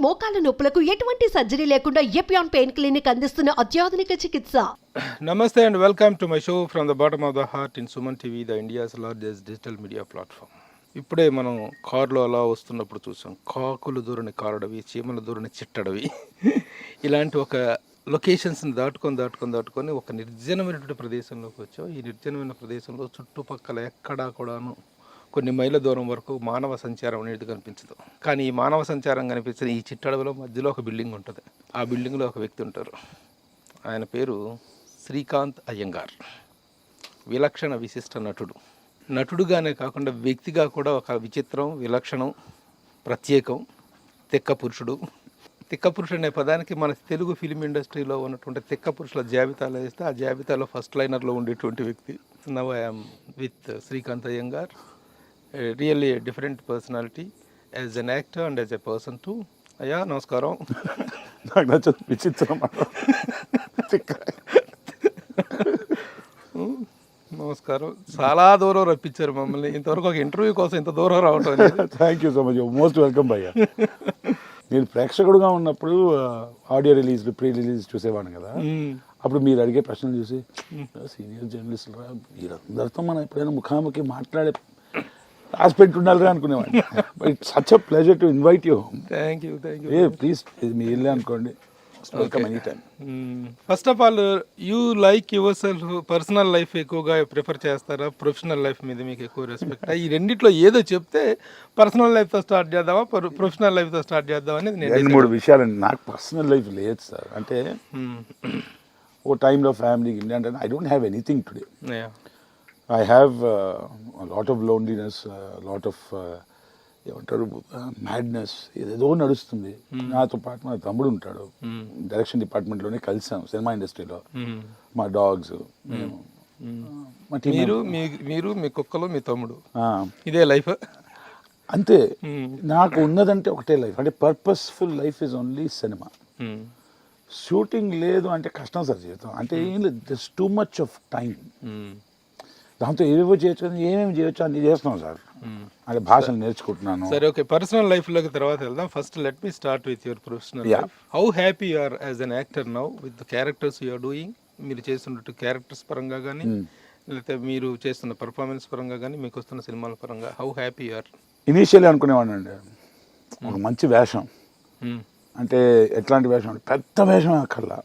మోకాల నొప్పులకు ఎటువంటి సర్జరీ లేకుండా ఎపియాన్ పెయిన్ క్లినిక్ అందిస్తున్న అత్యాధునిక చికిత్స. Namaste and welcome to my show from the bottom of the heart in Suman TV, the India's largest digital media platform. ఇప్పుడే మనం కారులో అలా వస్తున్నప్పుడు చూసాం కాకులు దూరని కారడవి, చీమల దూరని చిట్టడవి. ఇలాంటి ఒక లొకేషన్స్ని దాటుకొని ఒక నిర్జనమైనటువంటి ప్రదేశంలోకి వచ్చాం. ఈ నిర్జనమైన ప్రదేశంలో చుట్టుపక్కల ఎక్కడా కూడాను కొన్ని మైళ్ళ దూరం వరకు మానవ సంచారం అనేది కనిపించదు. కానీ ఈ మానవ సంచారం కనిపించిన ఈ చిట్టడవిలో మధ్యలో ఒక బిల్డింగ్ ఉంటుంది. ఆ బిల్డింగ్లో ఒక వ్యక్తి ఉంటారు. ఆయన పేరు శ్రీకాంత్ అయ్యంగార్. విలక్షణ విశిష్ట నటుడుగానే కాకుండా వ్యక్తిగా కూడా ఒక విచిత్రం, విలక్షణం, ప్రత్యేకం, తిక్క పురుషుడు. తిక్క పురుషుడు అనే పదానికి మన తెలుగు ఫిలిం ఇండస్ట్రీలో ఉన్నటువంటి తిక్క పురుషుల జాబితాలో వేస్తే ఆ జాబితాలో ఫస్ట్ లైనర్లో ఉండేటువంటి వ్యక్తి. Now I'm with Srikanth Iyengar, really different personality as an actor and as a person too. అయ్యా నమస్కారం. నాకు నచ్చదు విచిత్రం. నమస్కారం. చాలా దూరం రప్పించారు మమ్మల్ని. ఇంతవరకు ఒక ఇంటర్వ్యూ కోసం ఇంత దూరం రావటం. Thank you so much, most welcome భయ్యా. నేను ప్రేక్షకుడుగా ఉన్నప్పుడు ఆడియో రిలీజ్, ప్రీ రిలీజ్ చూసేవాడిని కదా. అప్పుడు మీరు అడిగే ప్రశ్నలు చూసి సీనియర్ జర్నలిస్ట్ రా, వీరందరితో మనం ఎప్పుడైనా ముఖాముఖి మాట్లాడే రాసి పెట్టుండాలిరా అనుకునేవాడిని. But it's such a pleasure to invite you. Thank you. Please మీ ఇల్లే అనుకోండి. Welcome any time. First of all you like yourself, personal life ఎక్కువగా ప్రిఫర్ చేస్తారా, ప్రొఫెషనల్ లైఫ్ మీద మీకు ఎక్కువ రెస్పెక్ట్? ఈ రెండిట్లో ఏదో చెప్తే పర్సనల్ లైఫ్తో స్టార్ట్ చేద్దామా, ప్రొఫెషనల్ లైఫ్తో స్టార్ట్ చేద్దామా అనేది నేను 2-3 విషయాలండి. నాకు పర్సనల్ లైఫ్ లేదు సార్. అంటే ఓ టైంలో ఫ్యామిలీకి అంటే I don't have anything today. I have lot of loneliness, lot of ఏమంటారు మ్యాడ్నెస్, ఏదేదో నడుస్తుంది. నాతో పాటు మా తమ్ముడు ఉంటాడు, డైరెక్షన్ డిపార్ట్మెంట్లోనే కలిసాం సినిమా ఇండస్ట్రీలో. మా డాగ్స్, మేము, మా టీం, మీరు మీ కుక్కలు, మీ తమ్ముడు, ఇదే లైఫ్ అంతే. నాకు ఉన్నదంటే ఒకటే లైఫ్, అంటే purposeful life is only cinema. Shooting లేదు అంటే కష్టం సార్ జీవితం. అంటే ఏం లేదు, this too much of time. దాంతో ఏవేవో చేయొచ్చు కదా, ఏమేమి చేయొచ్చు అన్ని చేస్తున్నాం సార్. అంటే భాషలు నేర్చుకుంటున్నాను. సరే, ఓకే, పర్సనల్ లైఫ్ లోకి తర్వాత వెళ్దాం. First let me start with your professional life. How happy you are as an actor now with the characters you are doing? మీరు చేస్తున్నట్టు క్యారెక్టర్స్ పరంగా కానీ, లేకపోతే మీరు చేస్తున్న పర్ఫార్మెన్స్ పరంగా కానీ, మీకు వస్తున్న సినిమాల పరంగా how happy you are? Initially అనుకునేవాడిని అండి, ఒక మంచి వేషం. అంటే ఎట్లాంటి వేషం అంటే పెద్ద వేషం అక్కర్లా,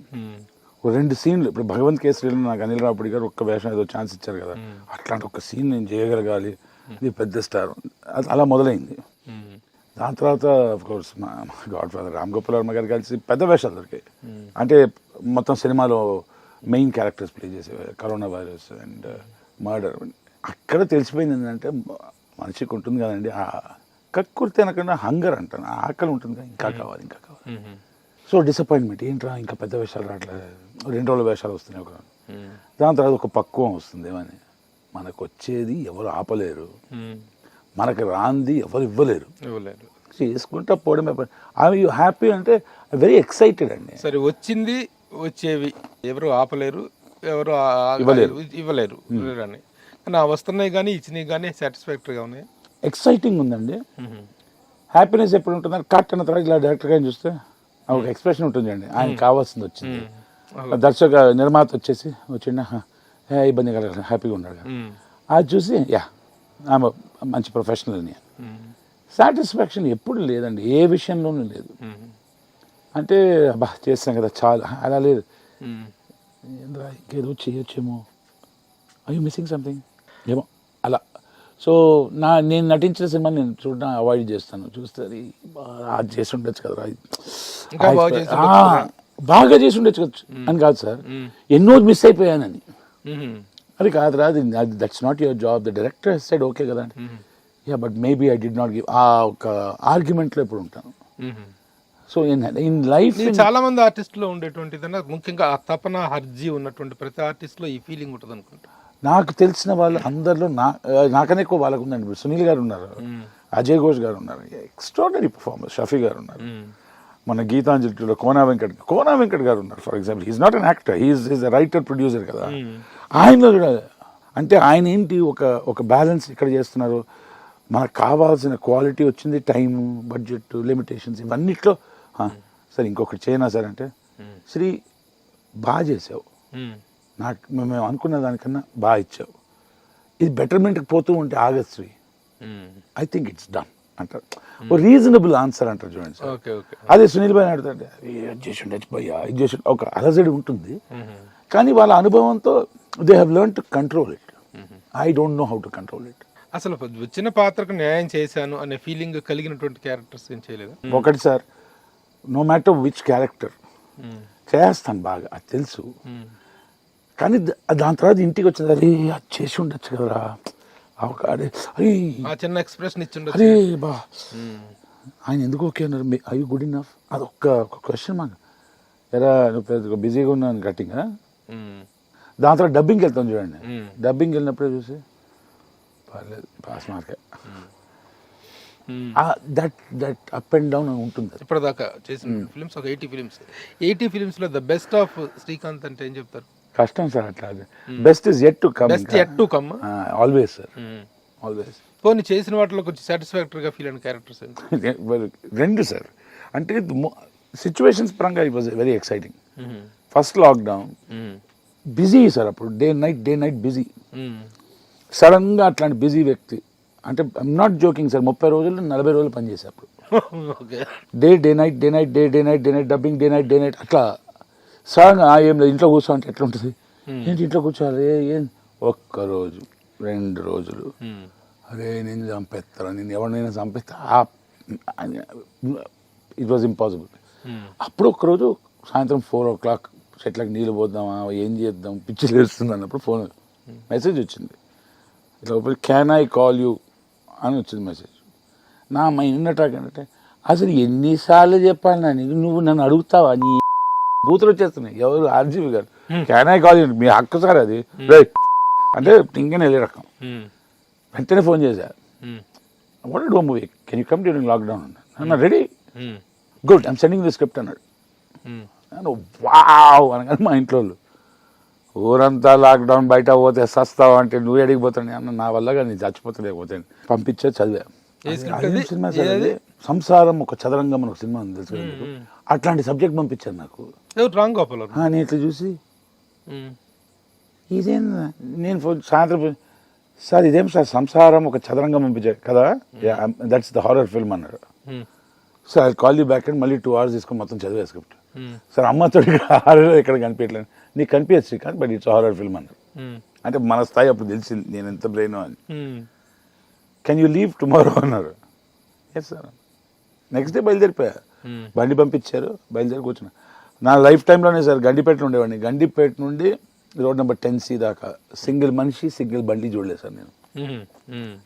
ఒక 2 సీన్లు. ఇప్పుడు భగవంత్ కేసరిలో నాకు అనిల్ రావుపూడి గారు ఒక్క వేషం ఏదో ఛాన్స్ ఇచ్చారు కదా, అట్లాంటి ఒక సీన్ నేను చేయగలగాలి, ఇది పెద్ద స్టార్. అలా మొదలైంది. దాని తర్వాత ఆఫ్ కోర్స్ మా గాడ్ ఫాదర్ రామ్ గోపాల్ వర్మ గారు కలిసి పెద్ద వేషాలు దొరికాయి. అంటే మొత్తం సినిమాలో మెయిన్ క్యారెక్టర్స్ ప్లే చేసేవారు. Corona virus and murder. అక్కడ తెలిసిపోయింది ఏంటంటే మనిషికి ఉంటుంది కదండి, కక్కుర్తి అనకుండా హంగర్ అంటాను, ఆకలి ఉంటుంది కదా, ఇంకా కావాలి. సో డిసప్పాయింట్మెంట్, ఏంట్రా ఇంకా పెద్ద వేషాలు రావట్లేదు, 2 రోజుల వేషాలు వస్తున్నాయి ఒక. దాని తర్వాత ఒక పక్వం వస్తుంది, ఏమని మనకు వచ్చేది ఎవరు ఆపలేరు, మనకు రాంది ఎవరు ఇవ్వలేరు, చేసుకుంటా పోవడమే. ఐ యూ హ్యాపీ అంటే వెరీ ఎక్సైటెడ్ అండి. సరే, వచ్చింది వచ్చేవి ఎవరు ఆపలేరు, ఎవరు ఇవ్వలేరు అని, కానీ వస్తున్నాయి కానీ ఇచ్చినవి కానీ సాటిస్ఫాక్టరీగా ఉన్నాయి, ఎక్సైటింగ్ ఉందండి. హ్యాపీనెస్ ఎప్పుడు ఉంటుందని కట్ అన్న తర్వాత ఇలా డైరెక్టర్ గారిని చూస్తే ఒక ఎక్స్ప్రెషన్ ఉంటుంది అండి, ఆయన కావాల్సింది వచ్చింది. దర్శక నిర్మాత వచ్చిండ ఇబ్బంది కలగ హ్యాపీగా ఉన్నాడు, అది చూసి యా ఆమె మంచి ప్రొఫెషనల్ అని. సాటిస్ఫాక్షన్ ఎప్పుడు లేదండి, ఏ విషయంలోనూ లేదు. అంటే అబ్బా చేస్తాం కదా చాలా, అలా లేదు. ఇంకేదో చేయొచ్చేమో, ఐ యూ మిస్సింగ్ సంథింగ్ ఏమో అలా. సో నేను నటించిన సినిమా నేను చూడడం అవాయిడ్ చేస్తాను. చూస్తే అది చేసి ఉండొచ్చు కదా, బాగా చేసి ఉండొచ్చు అని కాదు సార్, ఎన్నో మిస్ అయిపోయానని. అది కాదు రా, అది that's not your job. The director said okay కదా అండి, yeah but maybe I did not give. ఆ ఒక ఆర్గ్యుమెంట్లో ఎప్పుడు ఉంటాను. సో ఇన్ లైఫ్ చాలా మంది ఆర్టిస్టులో ఉండేటువంటిదన్నా, ముఖ్యంగా ఆ తపన హర్జీ ఉన్నటువంటి ప్రతి ఆర్టిస్ట్లో ఈ ఫీలింగ్ ఉంటుంది అనుకుంటా. నాకు తెలిసిన వాళ్ళు అందరిలో నాకనే ఎక్కువ వాళ్ళకు ఉందండి. ఇప్పుడు సునీల్ గారు ఉన్నారు, అజయ్ ఘోష్ గారు ఉన్నారు, ఎక్స్ట్రాడనరీ పర్ఫార్మర్. షఫీ గారు ఉన్నారు, మన గీతాంజలిలో కోనా వెంకట్ గారు ఉన్నారు. For example, he's not an actor, he's writer, producer కదా. ఆయనలో కూడా అంటే ఆయన ఏంటి ఒక బ్యాలెన్స్ ఇక్కడ చేస్తున్నారు. మనకు కావాల్సిన క్వాలిటీ వచ్చింది, టైము, బడ్జెట్, లిమిటేషన్స్ ఇవన్నిట్లో సరే ఇంకొకటి చేయనా సార్ అంటే శ్రీ బాగా చేసావు, నాకు మేము అనుకున్న దానికన్నా బాగా ఇచ్చావు, ఇది బెటర్మెంట్కి పోతూ ఉంటే ఆగదు Sri, I think it's done అంటారు. ఓ రీజనబుల్ ఆన్సర్ అంటారు చూడండి సార్. అదే సునీల్ భాయ్ అడుగుతాడు అది చేసి ఉండొచ్చు భయ్యా, ఇది చేసి ఒక అలజడి ఉంటుంది, కానీ వాళ్ళ అనుభవంతో they have learn to control it. I don't know how to control it. అసలు వచ్చిన పాత్రకు న్యాయం చేశాను అనే ఫీలింగ్ కలిగినటువంటి క్యారెక్టర్స్ ఏం చేయలేదు? ఒకటి sir, no matter which character చేస్తాను బాగా, అది తెలుసు, కానీ దాని తర్వాత ఇంటికి వచ్చింది అరే అది చేసి ఉండొచ్చు కదరా, అదే చిన్న ఎక్స్ప్రెషన్ ఇచ్చి అరే బా ఆయన ఎందుకు ఓకే అన్నారు, ఐ యూ గుడ్ ఇనఫ్, అది ఒక్క క్వశ్చన్ మాకు, ఎరా నువ్వు బిజీగా ఉన్నాను కట్టింగ్. దాని తర్వాత డబ్బింగ్కి వెళ్తాం చూడండి, డబ్బింగ్కి వెళ్ళినప్పుడే చూసి పర్లేదు పాస్ మార్కే, దట్ అప్ అండ్ డౌన్ ఉంటుంది. ఇప్పటిదాకా చేసిన ఫిల్మ్స్ ఒక 80 ఫిల్మ్స్ లో ద బెస్ట్ ఆఫ్ శ్రీకాంత్ అంటే ఏం చెప్తారు? కష్టం సార్ అట్లా, best is yet to come, always sir, always. పోనీ చేసిన వాటిలో కొంచెం సాటిస్ఫాక్టరీగా ఫీల్ అయిన క్యారెక్టర్స్ రెండు సార్, అంటే సిచ్యువేషన్స్ పరంగా it was very exciting. First lockdown busy sir, అప్పుడు డే నైట్ బిజీ, సడన్గా అట్లాంటి బిజీ వ్యక్తి అంటే ఐమ్ నాట్ జోకింగ్ సార్, 30 రోజులు 40 రోజులు పనిచేసే అప్పుడు day night dubbing day night అట్లా సడన్గా ఏం లేదు ఇంట్లో కూర్చో అంటే ఎట్లా ఉంటుంది, ఏంటి ఇంట్లో కూర్చోవాలి, ఏం ఒక్కరోజు 2 రోజులు అరే నేను చంపేస్తాను, నేను ఎవరినైనా చంపేస్తా, ఇట్ వాజ్ ఇంపాసిబుల్. అప్పుడు ఒక్కరోజు సాయంత్రం 4 o'clock చెట్లకు నీళ్ళు పోద్దామా ఏం చేద్దాం పిచ్చి లేస్తుంది అన్నప్పుడు ఫోన్ మెసేజ్ వచ్చింది, ఇట్లా క్యాన్ ఐ కాల్ యూ అని వచ్చింది మెసేజ్. నా మైండ్ అటాక్ అంటే అసలు ఎన్నిసార్లు చెప్పాలి నా నీకు, నువ్వు నన్ను అడుగుతావా, నీ బూతులు వచ్చేస్తున్నాయి. ఎవరు ఆర్జీవి గారు క్యాన్ ఐ కాల్ యూ, మీ హక్కు సార్ అది అంటే ఇంకనే వెళ్ళే రకం. వెంటనే ఫోన్ చేశారు, what do movie can you come during lockdown అన్నా, ready good I'm sending the script అన్నాడు. వావ్ అనగానే మా ఇంట్లో ఊరంతా లాక్డౌన్, బయట పోతే సస్తావు అంటే నువ్వు ఎడిగిపోతాను అన్న, నా వల్ల కానీ చచ్చిపోతలేకపోతే పంపించే చదివా. సినిమా సార్ అది సంసారం ఒక చదరంగం అని ఒక సినిమా ఉంది తెలుసు, అట్లాంటి సబ్జెక్ట్ పంపించారు నాకు. నేను ఇట్లా చూసి ఇదేం, నేను సాయంత్రం సార్ ఇదేం సార్ సంసారం ఒక చదరంగం పంపించారు కదా, దట్స్ ద హారర్ ఫిల్మ్ అన్నారు. Sir I call you back and మళ్ళీ 2 hours తీసుకొని మొత్తం చదివే స్క్రిప్ట్. సార్ అమ్మతో హారర్ ఎక్కడ కనిపించట్లేదు, నీకు కనిపించదు Srikanth but it's horror film అన్నారు. అంటే మన స్థాయి అప్పుడు తెలిసింది నేను ఎంత బ్రెయిన్ అని. కెన్ యూ లీవ్ టుమారో అన్నారు. Yes sir. నెక్స్ట్ డే బయలుదేరిపోయా, బండి పంపించారు, బయలుదేరి కూర్చున్నా. నా లైఫ్ టైంలోనే సార్ గండిపేటలో ఉండేవాడిని, గండిపేట నుండి రోడ్ నెంబర్ 10C దాకా సింగిల్ మనిషి సింగిల్ బండి చూడలేదు సార్ నేను.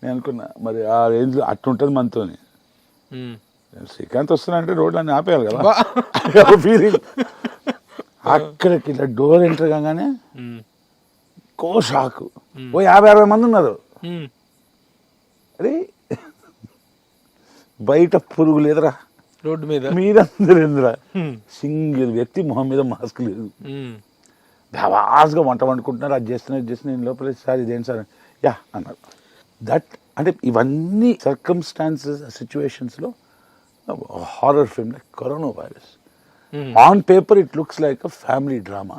నేను అనుకున్నా మరి ఆ రేంజ్ అట్టుంటుంది మనతోని. శ్రీకాంత్ వస్తున్నా అంటే రోడ్లు అన్ని ఆపేయాలి కదా ఫీలింగ్. అక్కడికి ఇట్లా డోర్ ఎంటర్ కాగానే కో షాక్, ఓ 50-60 మంది ఉన్నారు. అరే బయట పురుగు లేదురా, రోడ్డు మీద మీరందరూ ఎందురా, సింగిల్ వ్యక్తి మొహం మీద మాస్క్ లేదు, ధవాస్గా వంట వండుకుంటున్నారు, అది చేస్తున్నారు నేను లోపల సార్ ఇదేంటి సార్ యా అన్నారు. దట్ అంటే ఇవన్నీ సర్కమ్స్టాన్సెస్ సిచ్యువేషన్స్లో horror film like corona virus. On paper it looks like a family drama,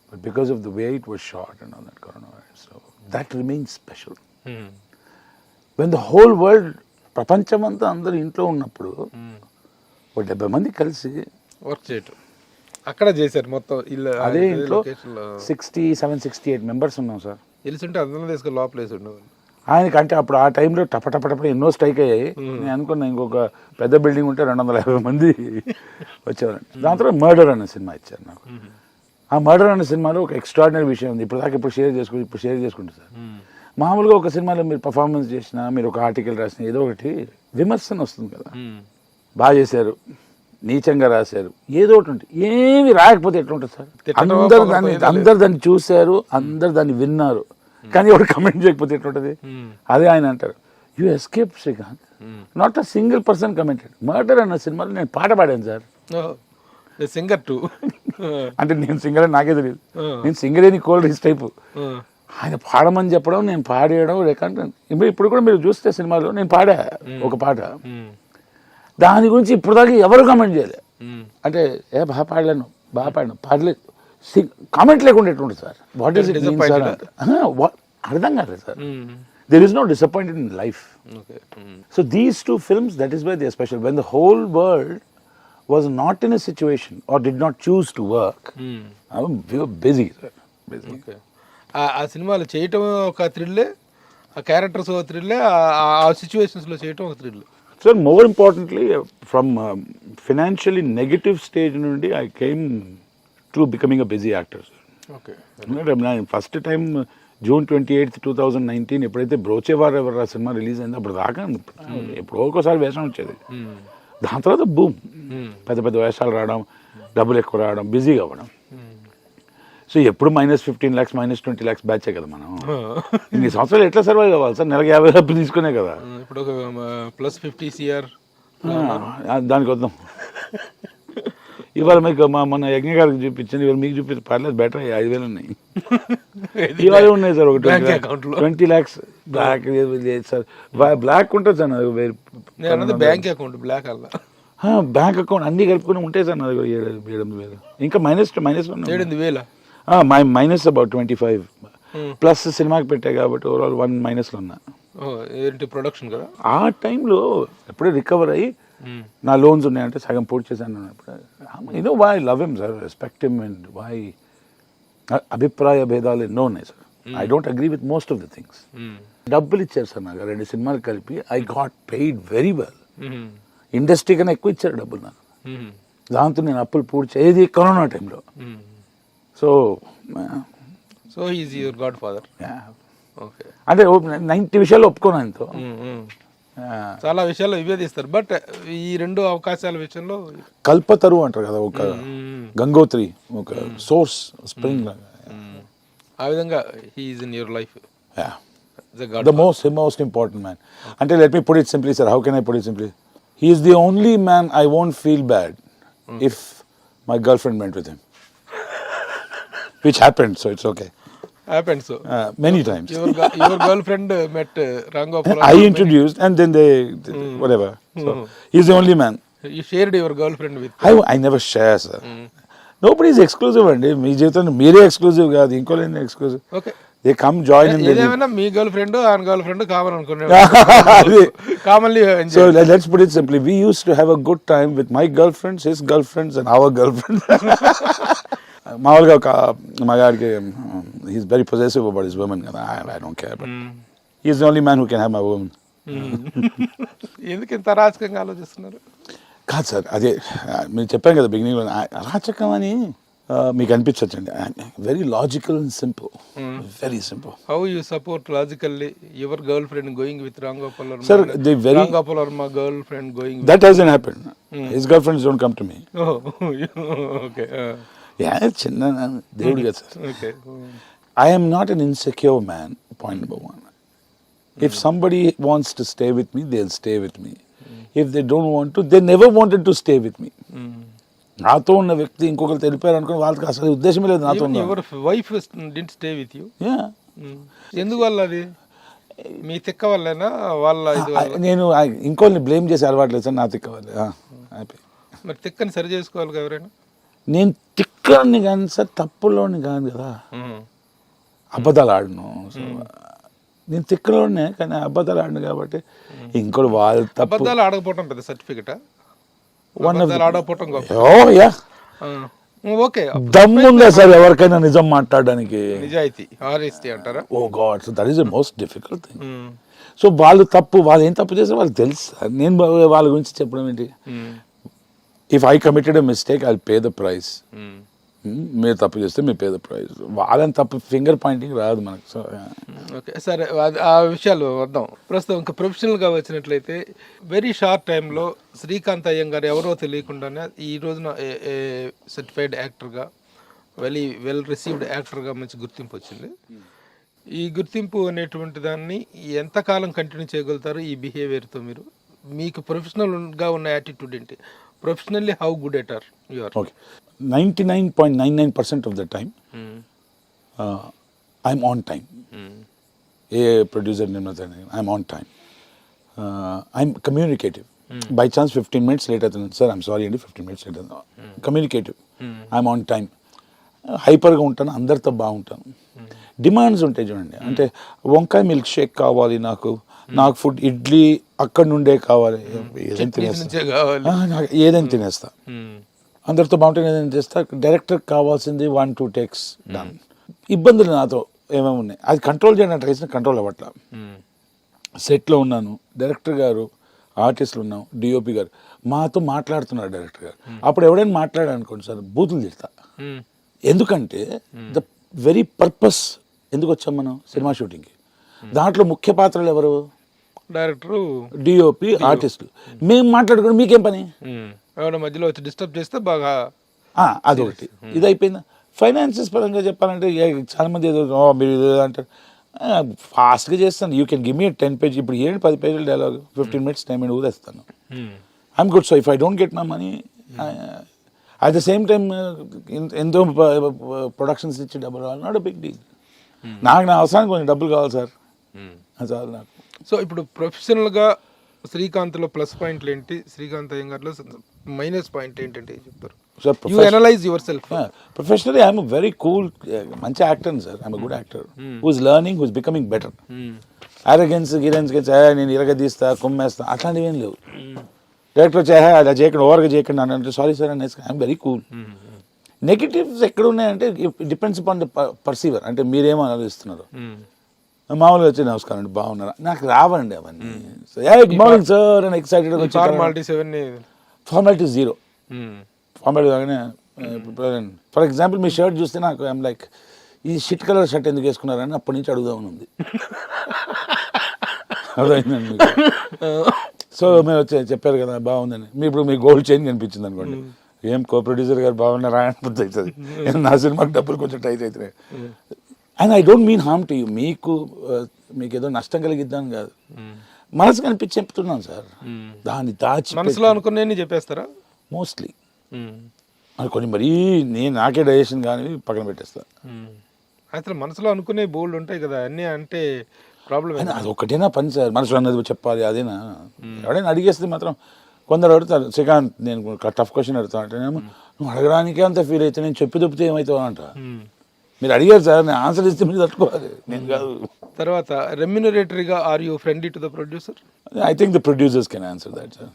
but because of the way it was short and all that corona virus, so that remains special. When the whole world ప్రపంచమంతా అందరూ ఇంట్లో ఉన్నప్పుడు 70 మంది కలిసి work చేయటం అక్కడ చేశారు మొత్తం. అదే ఇంట్లో 67-68 మెంబర్స్ ఉన్నాం సార్. తెలుసుంటే అందరం తీసుకొని లోపల వేసి ఉండేవాళ్ళు. ఆయనకంటే అప్పుడు ఆ టైంలో టపటపటపట ఎన్నో స్ట్రైక్ అయ్యాయి. నేను అనుకున్నా ఇంకొక పెద్ద బిల్డింగ్ ఉంటే 250 మంది వచ్చేవారండి. దాని తర్వాత మర్డర్ అనే సినిమా ఇచ్చారు నాకు. ఆ మర్డర్ అనే సినిమాలో ఒక ఎక్స్ట్రాడినరీ విషయం ఉంది, ఇప్పుడు షేర్ చేసుకుంటారు సార్. మామూలుగా ఒక సినిమాలో మీరు పర్ఫార్మెన్స్ చేసినా, మీరు ఒక ఆర్టికల్ రాసినా, ఏదో ఒకటి విమర్శన వస్తుంది కదా, బాగా చేశారు, నీచంగా రాశారు, ఏదో ఒకటి ఉంటుంది. ఏమి రాయకపోతే ఎట్లుంటుంది సార్? అందరు దాన్ని చూశారు, అందరు దాన్ని విన్నారు, కానీ ఎవరు కమెంట్ చేయకపోతే ఎట్లుంటుంది? అదే ఆయన అంటారు, you escape Srikanth, not a single person commented. Murder అన్న సినిమాలో నేను పాట పాడాను సార్. సింగర్ టూ అంటే నేను సింగర్ అని నాకే తెలియదు, నేను సింగర్ అని కోల్డ్ రిచ్ టైపు. ఆయన పాడమని చెప్పడం, నేను పాడేయడం రికార్డ్. ఇప్పుడు కూడా మీరు చూస్తే సినిమాలో నేను పాడా ఒక పాట, దాని గురించి ఇప్పుడు దాకా ఎవరు కామెంట్ చేయలేదు. అంటే బాగా పాడాను పాడలేదు, కామెంట్ లేకుండా ఎట్లుంటుంది sir, what is it mean sir, అర్థం కాలేదు sir. There is no disappointment in life. Okay. So these two films, that is why they are special. When the whole world was not in a situation or did not choose to work, we were busy, sir. Busy. Okay. ఆ సినిమాలు చేయటం ఒక థ్రిల్లే, ఆ characters ఒక థ్రిల్లే, ఆ సిచ్యువేషన్స్లో చేయటం ఒక thrill. Sir, more importantly, from financially negative stage nundi, I came to becoming a busy actor. Okay. First time June 28, 2019 ఎప్పుడైతే బ్రోచేవారు ఎవరు సినిమా రిలీజ్ అయిందో అప్పుడు దాకా ఎప్పుడో ఒకసారి వేషం వచ్చేది. దాని తర్వాత బూమ్, పెద్ద పెద్ద వేషాలు రావడం, డబ్బులు ఎక్కువ రావడం, బిజీగా అవ్వడం. సో ఎప్పుడు -15 lakhs -20 lakhs బ్యాచే కదా మనం. ఇన్ని సంవత్సరాలు ఎట్లా సర్వైవ్ అవ్వాలి సార్, నెలకి 50,000 తీసుకునే కదా. ఇప్పుడు ఒక +50 CR దానికి వద్దాం. ఇవాళ మీకు మన యజ్ఞ గారికి చూపించింది, ఇవాళ మీకు చూపించి పర్లేదు, బెటర్ 5,000 ఉన్నాయి. ఇవాళ ఉన్నాయి సార్ ఒక 20 lakhs బ్లాక్ సార్. బ్లాక్ ఉంటుంది సార్ నాది, బ్యాంక్ అకౌంట్ బ్లాక్ అలా బ్యాంక్ అకౌంట్ అన్ని కలుపుకుని ఉంటాయి సార్ నాది 7,000. ఇంకా -8,000 మైనస్ అబౌట్ 25 ప్లస్ సినిమాకి పెట్టా కాబట్టి ఓవరాల్ 1 మైనస్లో ఉన్నా. ప్రొడక్షన్ కదా ఆ టైంలో ఎప్పుడే రికవర్ అయ్యి నా లోన్స్ ఉన్నాయంటే సగం పూర్తి చేశాను. You know why love him sir, respect him, and why అభిప్రాయ భేదాలు ఎన్నో ఉన్నాయి సార్. I don't agree with most of the things. డబ్బులు ఇచ్చారు సార్ నాకు 2 సినిమాలు కలిపి. I got paid very well. Industry కన్నా ఎక్కువ ఇచ్చారు డబ్బులు నాకు. దాంతో నేను అప్పులు పూర్తి చేయది కరోనా టైంలో. So is your godfather. అంటే 90 విషయాలు ఒప్పుకోను ఆయనతో. చాలా విషయాల్లో విభేదిస్తారు, బట్ ఈ 2 అవకాశాల విషయంలో కల్పతరు అంటారు కదా, ఒక గంగోత్రి, ఒక సోర్స్ స్ప్రింగ్ లాగా. ఆ విధంగా he is in your life the most important man. అంటే let me put it simply, sir. How can I put it simply? He is the only man I won't feel bad if my girlfriend went with him, which happened, so it's okay. Happened so many times. Your girlfriend met Ram Gopal. I introduced and then they whatever. So he's the only man. You shared your girlfriend with. I never share, sir. Nobody is exclusive అండి. మీ జీవితంలో మీరే exclusive కాదు, ఇంకోలేని exclusive. Okay. They come join in. ఏదేమైనా మీ girlfriend ఆయన girlfriend common అనుకున్నాడు. Commonly. So let's put it simply, we used to have a good time with my girlfriends, his girlfriends and our girlfriends. మామూలుగా ఒక మగాడికి he's very possessive about his women. I don't care, but he's the only man who can have my woman. ఎందుకు ఇంత అరాచకంగా ఆలోచిస్తున్నారు? కాదు sir, అదే మీరు చెప్పాను కదా బిగినింగ్లో, అరాచకం అని మీకు అనిపించచ్చండి. Very logical and simple, very simple. How you support logically your girlfriend going with Ram Gopal Varma? Sir, they very Ram Gopal Varma girlfriend going. That hasn't happened. His girlfriends don't come to me. Okay. చిన్న దేవుడు కదా sir. Okay. I am not an insecure man, point number 1. If somebody wants to stay with me, they'll stay with me. If they don't want to, they never wanted to stay with me. నాతో ఉన్న వ్యక్తి ఇంకొకరు తెలిపారు అనుకుని వాళ్ళకి అసలు ఉద్దేశమే లేదు నాతో. Your wife didn't stay with you? ఎందువల్ల? అది మీ తిక్క వల్లేనా వాళ్ళ? నేను ఇంకోళ్ళని బ్లేమ్ చేసి అలవాట్లేదు సార్, నా తిక్క వల్లే. మరి తిక్కని సరి చేసుకోవాలి ఎవరైనా. నేను తిక్కని కానీ సార్, తప్పులోని కాదు కదా, అబద్ధాలు ఆడను. నేను తిక్కలోనే కానీ అబద్ధాలు ఆడను కాబట్టి ఇంకోటి వాళ్ళు తప్పు. అబద్ధాలు ఆడకపోవటం పెద్ద సర్టిఫికెటా? దమ్ముందా సార్ ఎవరికైనా నిజం మాట్లాడడానికి? నిజాయితీ, హానెస్టీ అంటారా? Oh God, so that is the most difficult thing. So వాళ్ళు తప్పు, వాళ్ళు ఏం తప్పు చేస్తే వాళ్ళకి తెలుసు సార్. నేను వాళ్ళ గురించి చెప్పడం ఏంటి? If I committed a mistake, I will pay the price. మీరు తప్పు చేస్తే మీరు పే ద ప్రైస్. వాళ్ళని తప్పు ఫింగర్ పాయింటింగ్ రాదు మనకు. సో ఓకే, సరే ఆ విషయాలు వద్దాం. ప్రస్తుతం ఇంకా ప్రొఫెషనల్గా వచ్చినట్లయితే వెరీ షార్ట్ టైంలో శ్రీకాంత్ అయ్యంగారు ఎవరో తెలియకుండానే ఈ రోజున సర్టిఫైడ్ యాక్టర్గా, వెల్ రిసీవ్డ్ యాక్టర్గా మంచి గుర్తింపు వచ్చింది. ఈ గుర్తింపు అనేటువంటి దాన్ని ఎంతకాలం కంటిన్యూ చేయగలుగుతారు ఈ బిహేవియర్తో? మీరు మీకు ప్రొఫెషనల్గా ఉన్న యాటిట్యూడ్ ఏంటి? Professionally how good at you are? Okay, 99.99% of the time I'm on time. A producer నేను I'm on time. I'm communicative. By chance 15 minutes late అవుతుంది సార్, ఐఎమ్ సారీ అండి 15 minutes లేట్ అవుతుంది. Communicative, I'm on time. హైపర్గా ఉంటాను, అందరితో బాగుంటాను. Demands ఉంటాయి చూడండి, అంటే వంకాయ మిల్క్ షేక్ కావాలి నాకు ఫుడ్ ఇడ్లీ అక్కడి నుండే కావాలి, ఏదైనా తినేస్తా. అందరితో బాగుంటుంది, ఏదైనా చేస్తా. డైరెక్టర్ కావాల్సింది 1-2 takes డన్. ఇబ్బందులు నాతో ఏమేమి ఉన్నాయి, అది కంట్రోల్ చేయడానికి ట్రై చేసిన కంట్రోల్ అవ్వట్లా. సెట్లో ఉన్నాను, డైరెక్టర్ గారు, ఆర్టిస్టులు ఉన్నాం, డిఓపి గారు మాతో మాట్లాడుతున్నారు. డైరెక్టర్ గారు అప్పుడు ఎవడైనా మాట్లాడారు అనుకోండి సార్, బూతులు తిడతా. ఎందుకంటే ద వెరీ పర్పస్ ఎందుకు వచ్చాం మనం సినిమా షూటింగ్కి, దాంట్లో ముఖ్య పాత్రలు ఎవరు? డైరెక్టర్, డిఓపి, ఆర్టిస్టులు. మేము మాట్లాడుకుని మీకేం పని? ఎవరైనా మధ్యలో వచ్చి డిస్టర్బ్ చేస్తే బాగా అదొకటి. ఇది అయిపోయిందా? ఫైనాన్సెస్ పరంగా చెప్పాలంటే చాలా మంది ఏదో మీరు అంటారు, ఫాస్ట్గా చేస్తాను. You can give me 10 pages. ఇప్పుడు 10 pages డైలాగ్ 15 minutes టైం అని ఊరేస్తాను. I'm good. So if I don't get my money at the same time ఎంతో ప్రొడక్షన్స్ ఇచ్చి డబ్బులు రావాలి, నాట్ అ బిగ్ డీల్. నాకు నా అవసరానికి కొంచెం డబ్బులు కావాలి సార్, అది చాలు నాకు. సో ఇప్పుడు ప్రొఫెషనల్గా శ్రీకాంత్లో ప్లస్ పాయింట్లు ఏంటి, శ్రీకాంత్ అయ్యంగార్లో మైనస్ పాయింట్ ఏంటంటే చెప్తారు? You analyse yourself. Professionally I'm very cool, మంచి actor sir. I'm good actor who's learning, who's becoming better. Arrogance నేను ఇరగదీస్తా, కుమ్మేస్తా అట్లాంటివి ఏం లేవు. డైరెక్టర్ వచ్చి అలా చేయకుండా, ఓవర్గా చేయకుండా అంటే సారీ సార్ అని ఐఎమ్ వెరీ కూల్. నెగిటివ్స్ ఎక్కడ ఉన్నాయంటే డిపెండ్స్ అపాన్ ద పర్సీవర్, అంటే మీరేమో ఆలోచిస్తున్నారు. మామూలుగా వచ్చి నమస్కారం అండి బాగున్నారా, నాకు రావండి అవన్నీ. గుడ్ మార్నింగ్ సార్ అని ఎక్సైటెడ్ వచ్చి ఫార్మాలిటీ జీరో. ఫార్మాలిటీ కాగానే ఫర్ ఎగ్జాంపుల్ మీ షర్ట్ చూస్తే నాకు ఐఎమ్ లైక్ ఈ షిట్ కలర్ షర్ట్ ఎందుకు వేసుకున్నారని అప్పటి నుంచి అడుగుదామని ఉంది. అర్థమైందండి మీకు? సో మేము వచ్చి చెప్పారు కదా బాగుందని, ఇప్పుడు మీ గోల్డ్ చైన్ కనిపించింది అనుకోండి, ఏం కో ప్రొడ్యూసర్ గారు బాగున్నారా అని అవుతుంది. నా సినిమాకి డబ్బులు కొంచెం టైట్ అవుతున్నాయి. And I don't mean harm to you. మీకు ఏదో నష్టం కలిగిద్దాను కాదు, మనసు కనిపించి చెప్తున్నాను సార్. దాన్ని దాచి మనసులో అనుకునే చెప్పేస్తారా మోస్ట్లీ. అది కొన్ని మరీ నాకే డైజెషన్ కానీ పక్కన పెట్టేస్తా. అసలు మనసులో అనుకునే బోల్డ్ ఉంటాయి కదా అన్నీ, అంటే ప్రాబ్లం అది ఒకటేనా పని సార్, మనసులో అన్నది చెప్పాలి అదేనా? ఎవడైనా అడిగేస్తే మాత్రం కొందరు అడుగుతారు, శ్రీకాంత్ నేను టఫ్ క్వశ్చన్ అడుగుతాను అంటే నువ్వు అడగడానికే అంత ఫీల్ అయితే నేను చెప్పి తప్పితే ఏమవుతావు అంట. మీరు అడిగారు సార్, నేను ఆన్సర్ ఇస్తే మీరు తట్టుకోవాలి, నేను కాదు. తర్వాత రెమ్యూనరేటరీగా are you friendly to the producer? I think the producers can answer that sir.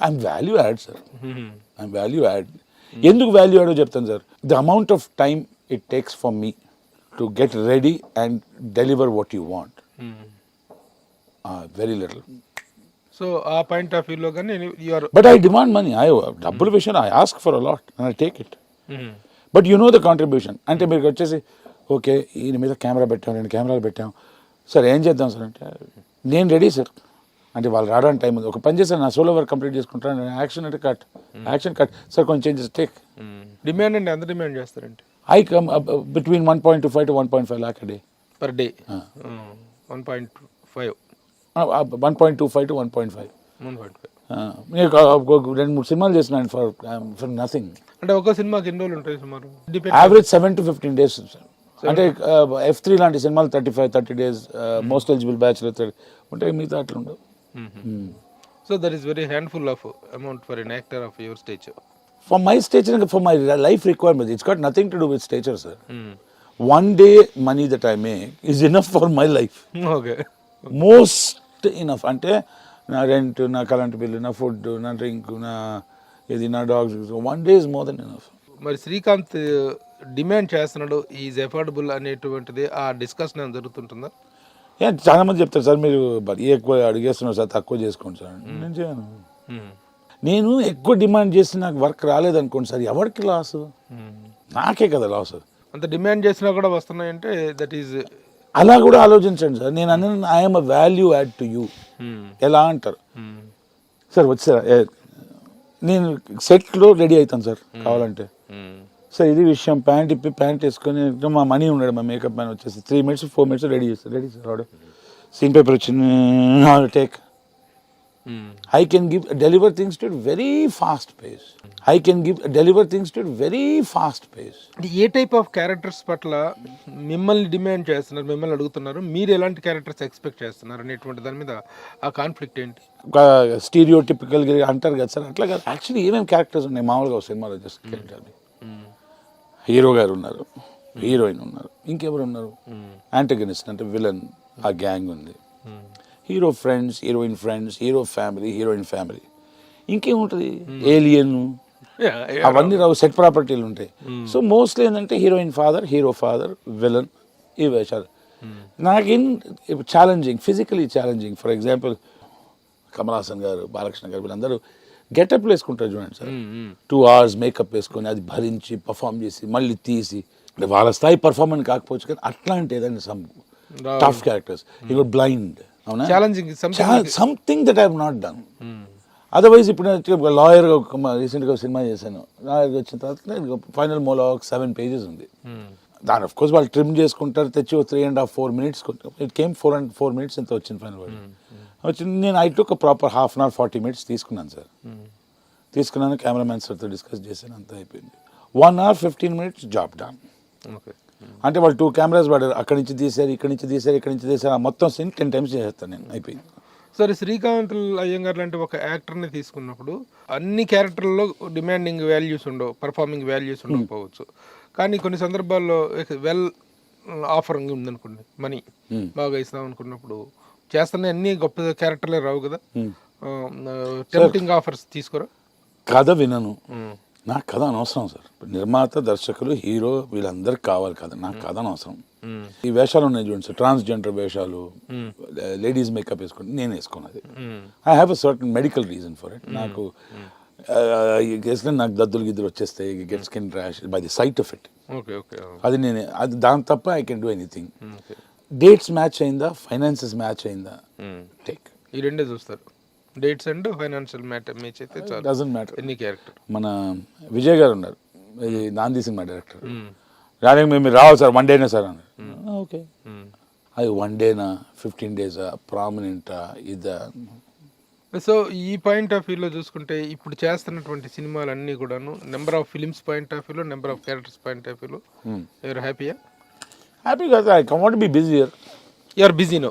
I'm value add sir, I'm value add. ఎందుకు వాల్యూ యాడో చెప్తాను sir. The amount of time it takes for me to get ready and deliver what you want, very little. So ఆ point of వ్యూలో కానీ but I demand money. డబ్బుల విషయం I ask for a lot and I take it. But you know the contribution. అంటే మీరు వచ్చేసి okay ఈయన మీద కెమెరా పెట్టాం, 2 కెమెరాలు పెట్టాం సార్, ఏం చేద్దాం సార్ అంటే నేను రెడీ సార్. అంటే వాళ్ళు రావడానికి టైం ఉంది, ఒక పని చేస్తాను నా సోలో వర్క్ కంప్లీట్ చేసుకుంటాను, యాక్షన్ అంటే కట్, యాక్షన్ కట్ సార్, కొంచెం చేంజెస్ టేక్. డిమాండ్ అండి ఎంత డిమాండ్ చేస్తారంటే I come between 1.25 to 1.5 lakh a day per day. 1.5 1.25 to 1.5. నేను 2-3 సినిమాలు చేసినాను ఫర్ నథింగ్. అంటే ఒక సినిమాకి ఎన్ని రోజులు ఉంటాయి సుమారు? Average 7 to 15 days sir. అంటే F3 లాంటి సినిమాలు 35-30 days, మోస్ట్ ఎలిజిబుల్ బ్యాచ్లర్ ఉంటాయి, మిగతా అట్లా ఉండవు. So that is very handful of amount for an actor of your stature. For my stature and for my life requirements, it's got nothing to do with stature, sir. One day money that I make is enough for my life. Okay. Most enough. అంటే నా rent, నా current bill, నా food, నా drink, నా dogs, one day is more than enough. మరి Srikanth demand చేస్తున్నాడు is affordable అనేటువంటిది ఆ డిస్కషన్ ఏమైనా జరుగుతుంటుందా? చాలా మంది చెప్తారు సార్ మీరు మరీ ఎక్కువ అడిగేస్తున్నారు సార్, తక్కువ చేసుకోండి సార్. నేను చేయను. నేను ఎక్కువ డిమాండ్ చేసి నాకు వర్క్ రాలేదనుకోండి సార్, ఎవరికి లాస్? నాకే కదా లాస్. అంత డిమాండ్ చేసినా కూడా వస్తున్నాయంటే దట్ ఈజ్ అలా కూడా ఆలోచించండి సార్. నేను అన్న I'm a value add to you. ఎలా అంటారు సార్, వచ్చారా నేను సెట్లో రెడీ అవుతాను సార్ కావాలంటే, సార్ ఇది విషయం, ప్యాంట్ వేసుకొని మా మనీ ఉన్నాడు, మా మేకప్ మ్యాన్ వచ్చేసి 3 minutes 4 minutes రెడీ చేస్తారు. Ready sir order, scene paper వచ్చింది, take I can deliver things to very fast pace. I can deliver things to very fast pace. అంటే ఏ టైప్ ఆఫ్ క్యారెక్టర్స్ పట్ల మిమ్మల్ని demand చేస్తున్నారు, మిమ్మల్ని అడుగుతున్నారు, మీరు ఎలాంటి క్యారెక్టర్స్ ఎక్స్పెక్ట్ చేస్తున్నారు అనేటువంటి దాని మీద ఆ కాన్ఫ్లిక్ట్ ఏంటి? ఒక స్టీరియోటిపికల్ అంటారు కదా సార్, అట్లా కాదు. యాక్చువల్లీ ఏమేమి క్యారెక్టర్స్ ఉన్నాయి మామూలుగా ఒక సినిమాలో జస్ట్ హీరో గారు ఉన్నారు, హీరోయిన్ ఉన్నారు, ఇంకెవరు ఉన్నారు, యాంటగనిస్ట్ అంటే విలన్, ఆ గ్యాంగ్ ఉంది, hero friends, heroine friends, hero family, heroine family, ఇంకేముంటుంది, ఏలియన్, అవన్నీ రావు, సెట్ ప్రాపర్టీలు ఉంటాయి. సో మోస్ట్లీ ఏంటంటే heroine father, hero father, villain, ఈ వేషాలు నాకేం challenging, physically challenging. For example Kamal Haasan garu, Balakrishna గారు, వీళ్ళందరూ గెటప్లు వేసుకుంటారు చూడండి సార్, 2 hours మేకప్ వేసుకొని అది భరించి పర్ఫామ్ చేసి మళ్ళీ తీసి, వాళ్ళ స్థాయి పర్ఫార్మెన్స్ కాకపోవచ్చు కానీ అట్లాంటి ఏదైనా సమ్ టఫ్ క్యారెక్టర్స్, ఇక బ్లైండ్, అవునా, challenging something that I have not done. Otherwise ఇప్పుడు లాయర్ రీసెంట్గా సినిమా చేశాను, లాయర్గా వచ్చిన తర్వాత ఫైనల్ మోలాగ్ 7 pages ఉంది. దాని ఆఫ్ కోర్స్ వాళ్ళు ట్రిమ్ చేసుకుంటారు, తెచ్చి 3.5-4 minutes, ఇట్ కేమ్ 4 minutes ఎంత వచ్చింది ఫైనల్ వచ్చింది. నేను I took proper 1/2 hour 40 minutes తీసుకున్నాను సార్, తీసుకున్నాను, కెమెరామ్యాన్ సార్తో డిస్కస్ చేశాను, అంతా అయిపోయింది. 1 hour 15 minutes జాబ్ డన్. అంటే వాళ్ళు 2 cameras వాడారు, అక్కడి నుంచి తీశారు, ఇక్కడి నుంచి తీశారు, ఇక్కడి నుంచి తీశారు, ఆ మొత్తం సీన్ 10 times చేస్తాను నేను, అయిపోయింది. సరే, శ్రీకాంత్ అయ్యంగార్ లాంటి ఒక యాక్టర్ని తీసుకున్నప్పుడు అన్ని క్యారెక్టర్లలో డిమాండింగ్ వాల్యూస్ ఉండవు, పర్ఫార్మింగ్ వాల్యూస్ ఉండకపోవచ్చు, కానీ కొన్ని సందర్భాల్లో వెల్ ఆఫరింగ్ ఉందనుకోండి, మనీ బాగా ఇస్తాం అనుకున్నప్పుడు చేస్తున్న అన్ని గొప్ప క్యారెక్టర్లే రావు కదా, టెంప్టింగ్ ఆఫర్స్ తీసుకోరా? కథ వినను, నాకు కథ అనవసరం సార్. నిర్మాత, దర్శకులు, హీరో వీళ్ళందరికి కావాలి కథ, నాకు కథ అనవసరం. ఈ వేషాలు ఉన్నాయి చూడండి సార్, ట్రాన్స్జెండర్ వేషాలు, లేడీస్ మేకప్ వేసుకుని నేను వేసుకున్నది, I have a certain medical reason for it. నాకు వేసుకుని నాకు దద్దులు గిద్దులు వచ్చేస్తాయి, get skin rash by the sight of it. అది నేనే, అది దాని తప్ప I can do anything. Dates match అయిందా, ఫైనాన్సెస్ మ్యాచ్ అయిందా, టేక్. ఈ రెండే చూస్తారు, dates and financial matter match అయితే చాలు, డజంట్ మ్యాటర్. ఎన్ని క్యారెక్టర్. మన విజయ్ గారు ఉన్నారు, ఇది నాంది సినిమా డైరెక్టర్, రానికి మేము రావాలి సార్, 1 day సార్ అన్నారు. ఓకే, అది 1 day 15 days ప్రామినెంటా ఇదా? సో ఈ పాయింట్ ఆఫ్ వ్యూలో చూసుకుంటే ఇప్పుడు చేస్తున్నటువంటి సినిమాలన్నీ కూడాను number of films point of వ్యూలో, number of characters point of వ్యూలో యూఆర్ హ్యాపీయా? హ్యాపీ కదా, I come be busy year. You're busy no?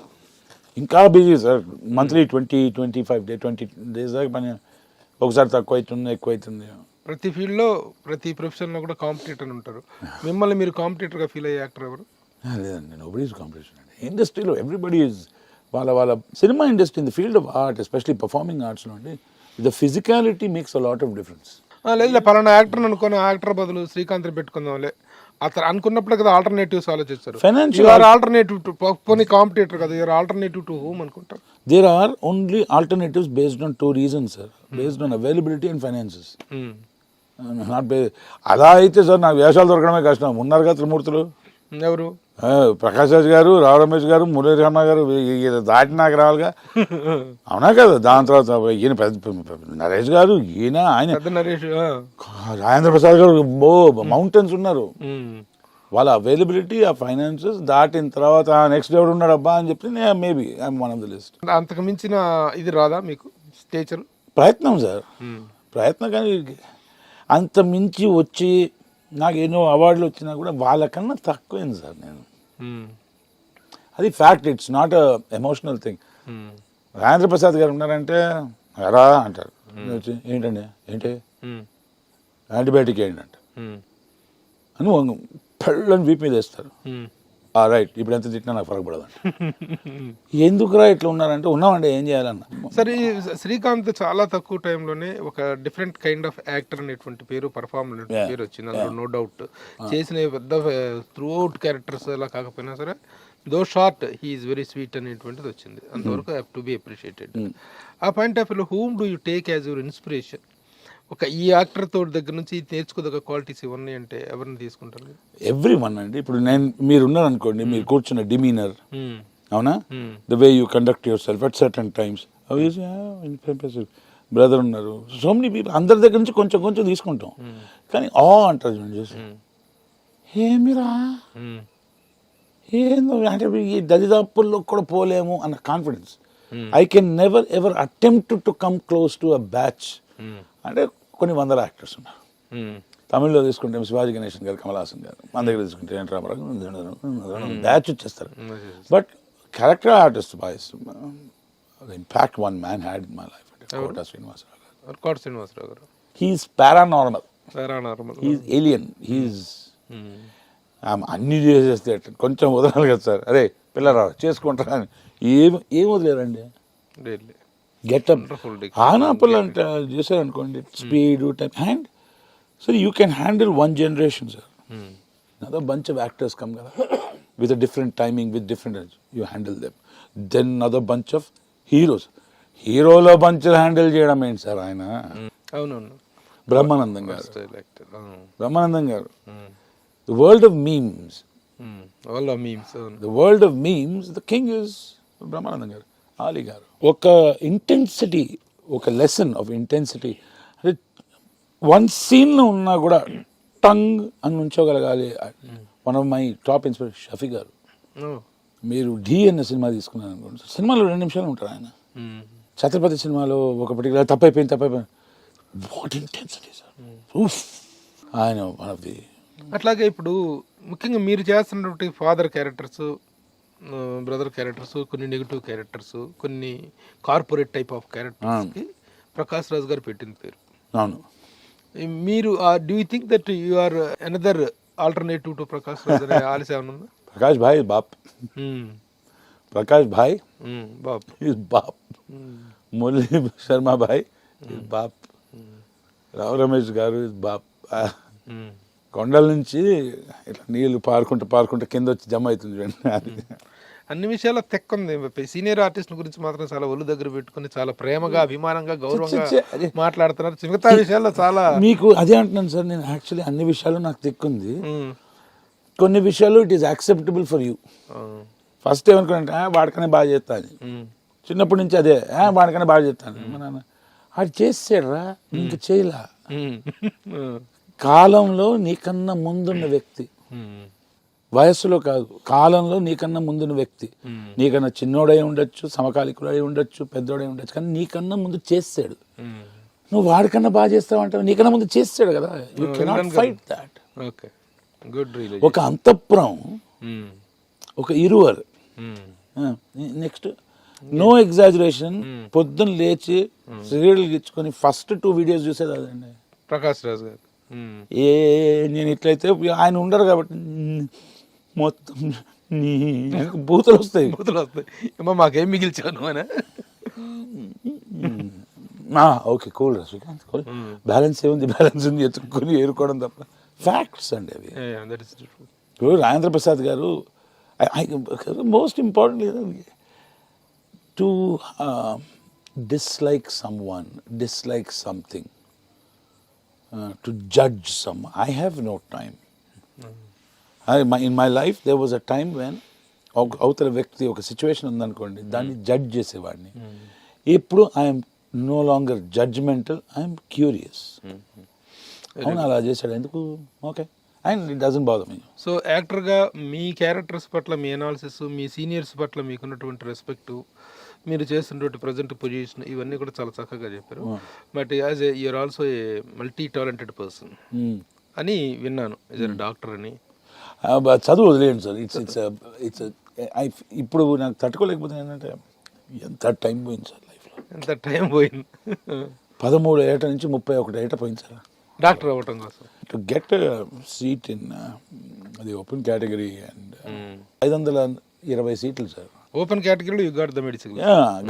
ఇంకా బిజీ సార్, మంత్లీ 20-25 days దాకా పని, ఒకసారి తక్కువ అవుతుంది, ఎక్కువ అవుతుంది. ప్రతి ఫీల్డ్లో, ప్రతి ప్రొఫెషన్లో కూడా కాంపిటీటర్ ఉంటారు. మిమ్మల్ని మీరు కాంపిటీటర్గా ఫీల్ అయ్యే యాక్టర్ ఎవరు? లేదండి, నోబడీ ఈజ్ కాంపిటీషన్ అండి. ఇండస్ట్రీలో ఎవ్రీబడి ఈజ్ వాళ్ళ సినిమా industry, in the field of art, especially performing ఆర్ట్స్లో అండి, the physicality makes a lot of difference. లేదు, పలానా యాక్టర్ అనుకుని యాక్టర్ బదులు శ్రీకాంత్ పెట్టుకుందాంలే అతను అనుకున్నప్పుడు కదా ఆల్టర్నేటివ్స్ ఆలోచిస్తారు. ఫైనాన్షియల్ ఆల్టర్నేటివ్ టు పోనీ కాంపిటీటర్ కదా, యూఆర్ ఆల్టర్నేటివ్ టు హూమ్ అనుకుంటారు. There are only alternatives based on 2 reasons sir, based on availability and finances. Not అలా అయితే సార్ నాకు వేషాలు దొరకడమే కష్టం. ఉన్నారు కదా త్రిమూర్తులు, ఎవరు? ప్రకాష్ రాజ్ గారు, రావు రమేష్ గారు, మురళీ రమణ గారు, దాటి నాకు రావాలిగా, అవునా కదా. దాని తర్వాత ఈయన నరేష్ గారు, ఈయన ఆయన నరేష్, రాజేంద్ర ప్రసాద్ గారు, మౌంటైన్స్ ఉన్నారు. వాళ్ళ అవైలబిలిటీ, ఆ ఫైనాన్సెస్ దాటిన తర్వాత నెక్స్ట్ ఎవరు ఉన్నాడు అబ్బా అని చెప్పి maybe I'm one of the list. అంతకు మించిన ఇది రాదా మీకు స్టేచర్? ప్రయత్నం సార్, ప్రయత్నం, కానీ అంత మించి వచ్చి నాకు ఎన్నో అవార్డులు వచ్చినా కూడా వాళ్ళకన్నా తక్కువైంది సార్ నేను. అది fact, it's not a emotional thing. Rajendra Prasad గారు ఉన్నారంటే ఎలా అంటారు, వచ్చి ఏంటండి, ఏంటి యాంటీబయాటిక్ ఏంటంట అని పెళ్ళని వీపు మీద వేస్తారు. రైట్, ఇప్పుడు ఎంత తిట్టినా నాకు ఫరక పడదండి. ఎందుకురా ఇట్లా ఉన్నారంటే ఉన్నామండి, ఏం చేయాలన్న. సరే, శ్రీకాంత్ చాలా తక్కువ టైంలోనే ఒక డిఫరెంట్ కైండ్ ఆఫ్ యాక్టర్ అనేటువంటి పేరు, పర్ఫార్మర్ అనేటువంటి పేరు వచ్చింది, అందులో నో డౌట్. చేసిన పెద్ద త్రూ అవుట్ క్యారెక్టర్స్ అలా కాకపోయినా సరే, దో షార్ట్ హీఈస్ వెరీ స్వీట్ అనేటువంటిది వచ్చింది, అంతవరకు హ్యావ్ టు బి అప్రిషియేటెడ్. ఆ పాయింట్ ఆఫ్ వ్యూలో whom do you take as your inspiration? ఒక ఈ యాక్టర్ తోటి దగ్గర నుంచి నేర్చుకోదగ్గ క్వాలిటీస్ ఇవన్నీ అంటే ఎవరిని తీసుకుంటారు? ఎవ్రీ వన్ అండి. ఇప్పుడు మీరు ఉన్నారు అనుకోండి, మీరు కూర్చున్న డిమీనర్, అవునా, the way you conduct your self at certain times, brother ఉన్నారు, సో మెనీ పీపుల్, అందరి దగ్గర నుంచి కొంచెం కొంచెం తీసుకుంటాం. కానీ అంటారు చూడండి, చూసి ఏమిరా ఏందో అంటే ఈ దరిదాపుల్లో కూడా పోలేము అన్న confidence. I can never ever attempt to come close to a batch. అంటే కొన్ని వందల యాక్టర్స్ ఉన్నారు. తమిళ్లో తీసుకుంటే శివాజీ గణేశన్ గారు, కమల్ హాసన్ గారు, మన దగ్గర తీసుకుంటే ఎన్ రామారావు, బ్యాచ్ వచ్చేస్తారు. But character artist boys impact one man had in my life అంటే Kota Srinivasarao garu. He's paranormal, he's alien, he's అన్నీ చేసేస్తే కొంచెం వదలాలి కదా సార్, అరే పిల్లరా చేసుకుంటారా అని ఏం వదిలేరండి. గెటప్ ఆనాపల్ అంటే చేశారనుకోండి, speed time hand. So you can handle one generation sir. another bunch of actors come కదా with a different timing, with different, you handle them. Then another bunch of heroes. హీరోలో bunch handle చేయడం ఏంటి sir ఆయన? అవునవును. బ్రహ్మానందం గారు, the world of memes, the world of memes, the king is Brahmanandam గారు, ఆలీ గారు. ఒక ఇంటెన్సిటీ, ఒక లెసన్ ఆఫ్ ఇంటెన్సిటీ. అంటే వన్ సీన్లో ఉన్నా కూడా టంగ్ అని ఉంచోగలగాలి. One of my top inspiration Shafi garu. మీరు ఢీ అన్న సినిమా తీసుకున్నారు అనుకోండి, సినిమాలో 2 నిమిషాలు ఉంటారు ఆయన. ఛత్రపతి సినిమాలో ఒక పర్టికులర్ తప్పైపోయింది, వాట్ ఇంటెన్సిటీ సార్. ఆయన వన్ ఆఫ్ ది. అట్లాగే ఇప్పుడు ముఖ్యంగా మీరు చేస్తున్నటువంటి ఫాదర్ క్యారెక్టర్స్, బ్రదర్ క్యారెక్టర్స్, కొన్ని నెగిటివ్ క్యారెక్టర్స్, కొన్ని కార్పొరేట్ టైప్ ఆఫ్ క్యారెక్టర్స్కి ప్రకాష్ రాజ్ గారు పెట్టిన పేరు. అవును. మీరు do you think that you are another alternative to Prakash Raj అనే ఆలోచన ఏమైనా ఉందా? ప్రకాష్ భాయ్ బాప్, ప్రకాష్ భాయ్ బాప్ ఈజ్ బాప్, మురళీ శర్మ భాయ్ ఈజ్ బాప్, రావు రమేష్ గారు ఈజ్ బాప్. కొండల నుంచి ఇట్లా నీళ్లు పారుకుంటూ కింద వచ్చి జమ అవుతుంది చూడండి. అన్ని విషయాల్లో తెక్కుంది. సీనియర్ ఆర్టిస్ట్ గురించి మాత్రం చాలా ఒళ్ళు దగ్గర పెట్టుకుని చాలా ప్రేమగా, అభిమానంగా, గౌరవంగా మాట్లాడుతున్నారు. మిగతా విషయాల్లో చాలా మీకు అదే అంటున్నాను సార్. నేను యాక్చువల్లీ అన్ని విషయాలు నాకు తెక్కుంది. కొన్ని విషయాలు it is acceptable for you. First ఏమనుకున్నాంటే వాడికనే బాగా చేస్తాను, చిన్నప్పటి నుంచి అదే వాడికనే బాగా చేస్తాను. మా నాన్న ఆడు చేసాడురా, ఇంక చేయలా. కాలంలో నీకన్నా ముందున్న వ్యక్తి, వయస్సులో కాదు, కాలంలో నీకన్నా ముందున్న వ్యక్తి, నీకన్నా చిన్నోడై ఉండొచ్చు, సమకాలికుడై ఉండొచ్చు, పెద్దోడై ఉండొచ్చు, కానీ నీకన్నా ముందు చేసాడు. నువ్వు వాడికన్నా బాగా చేస్తావంటావు, నీకన్నా ముందు చేసాడు కదా. You cannot fight that. ఒక అంతఃపురం, ఒక ఇరువర్. Next no exaggeration. పొద్దున్న లేచి సీరియల్ ఇచ్చుకొని ఫస్ట్ 2 వీడియోస్ చూసేది అదండి ప్రకాష్ రాజ్ గారు. నేను ఇట్లయితే ఆయన ఉండరు కాబట్టి మొత్తం బూతులు వస్తాయి. ఏమో మాకేం మిగిల్చాను అని. Okay cool Srikanth, cool. Balance ఏముంది, బ్యాలెన్స్ ఉంది, ఎత్తుకొని ఏరుకోవడం తప్ప. ఫ్యాక్ట్స్ అండి అవి. ఇప్పుడు రాజేంద్ర ప్రసాద్ గారు, most important to dislike some one, dislike something, to judge someone. I have no time. In my life there was a time when అవతల వ్యక్తి ఒక సిచ్యువేషన్ ఉందనుకోండి, దాన్ని జడ్జ్ చేసేవాడిని. ఇప్పుడు I'm no longer judgemental, I'm curious. అవును అలా చేశాడు ఎందుకు, okay, and it doesn't bother me. So యాక్టర్గా మీ క్యారెక్టర్స్ పట్ల మీ అనాలిసిస్, మీ సీనియర్స్ పట్ల మీకున్నటువంటి రెస్పెక్ట్, మీరు చేస్తున్నటువంటి ప్రజెంట్ పొజిషన్, ఇవన్నీ కూడా చాలా చక్కగా చెప్పారు. But as you're also a multi talented person అని విన్నాను, యాజ్ ఎ డాక్టర్ అని. చదువు వదిలేయండి సార్. ఇట్స్ ఇప్పుడు నాకు తట్టుకోలేకపోతే ఏంటంటే ఎంత టైం పోయింది సార్ లైఫ్లో. ఎంత టైం పోయింది? 13 ఏట నుంచి 31 ఏట పోయింది సార్ డాక్టర్ అవ్వటం కోసం. టు గెట్ సీట్ ఇన్ అది ఓపెన్ కేటగిరీ అండ్ 520 సీట్లు సార్ ఓపెన్ కేటగిరీలో. You got the medicine,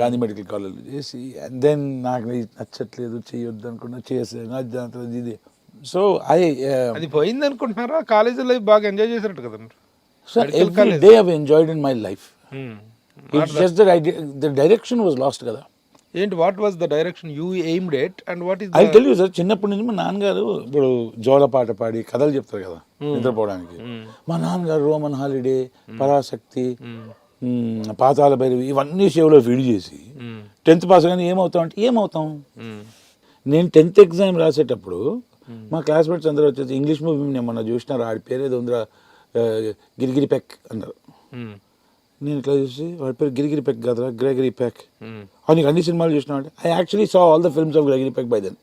Gandhi medical college చేసి, అండ్ దెన్ నాకు నచ్చట్లేదు, చేయొద్దు అనుకున్నా, చేసాను ఇది. సో అది పోయింది అనుకుంటున్నారా? కాలేజీ లైఫ్ బాగా ఎంజాయ్ చేసినట్టు కదా మీరు. Sir every day I enjoyed in my life. It's just the direction was last కదా. ఏంటి, what was the direction you aimed at and what is? I tell you sir, చిన్నప్పటి నుంచి మా నాన్నగారు ఇప్పుడు జోల పాట పాడి కథలు చెప్తారు కదా నిద్రపోవడానికి. మా నాన్నగారు రోమన్ హాలిడే, పరాశక్తి, పాతాళ భైరవి ఇవన్నీ షోలో ఫీడ్ చేసి 10th పాస్ కానీ ఏమవుతాం అంటే ఏమవుతాం. నేను 10th ఎగ్జామ్ రాసేటప్పుడు మా క్లాస్మేట్స్ అందరూ వచ్చేసి ఇంగ్లీష్ మూవీ నేను మొన్న చూసినారు, ఆడి పేరు ఏదో ఉందిరా, గిరిగిరి పెక్ అన్నారు. నేను ఇట్లా చూసి వాడి పేరు గిరిగిరి పెక్ కదరా, గ్రెగరీ పెక్. నీకు అన్ని సినిమాలు చూసినా అంటే I actually saw all the films of Gregory Peck by then.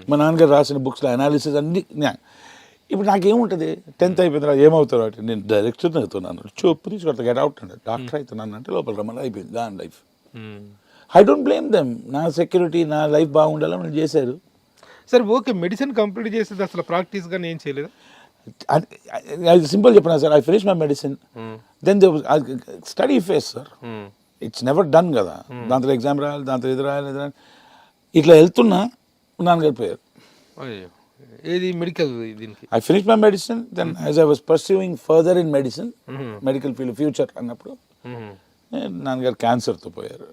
మా నాన్నగారు రాసిన బుక్స్లో అనాలిసిస్ అన్ని. ఇప్పుడు నాకేముంటుంది, 10th అయిపోయిన తర్వాత ఏమవుతారు అంటే నేను డైరెక్టర్ అవుతున్నాను, చెప్పు తీసుకొడతా, గెట్ అవుట్ అంటే డాక్టర్ అవుతున్నాను అంటే లోపల రమ్మని అయిపోయింది దాని life. I don't blame them. నా సెక్యూరిటీ, నా లైఫ్ బాగుండాలని వాళ్ళు చేశారు. సరే ఓకే, మెడిసిన్ కంప్లీట్ చేసేది అసలు ప్రాక్టీస్గా ఏం చేయలేదు? సింపుల్ చెప్పినా sir, I finish my medicine, then study phase sir, it's never done కదా. దాంతో ఎగ్జామ్ రాయాలి, దాంతో ఇది రాయాలి, ఇట్లా వెళ్తున్నా నాన్నగారు పోయారు. ఏది మెడికల్ దీనికి? I finish my medicine, then as I was pursuing further in medicine, medical field future అన్నప్పుడు నాన్నగారు క్యాన్సర్తో పోయారు.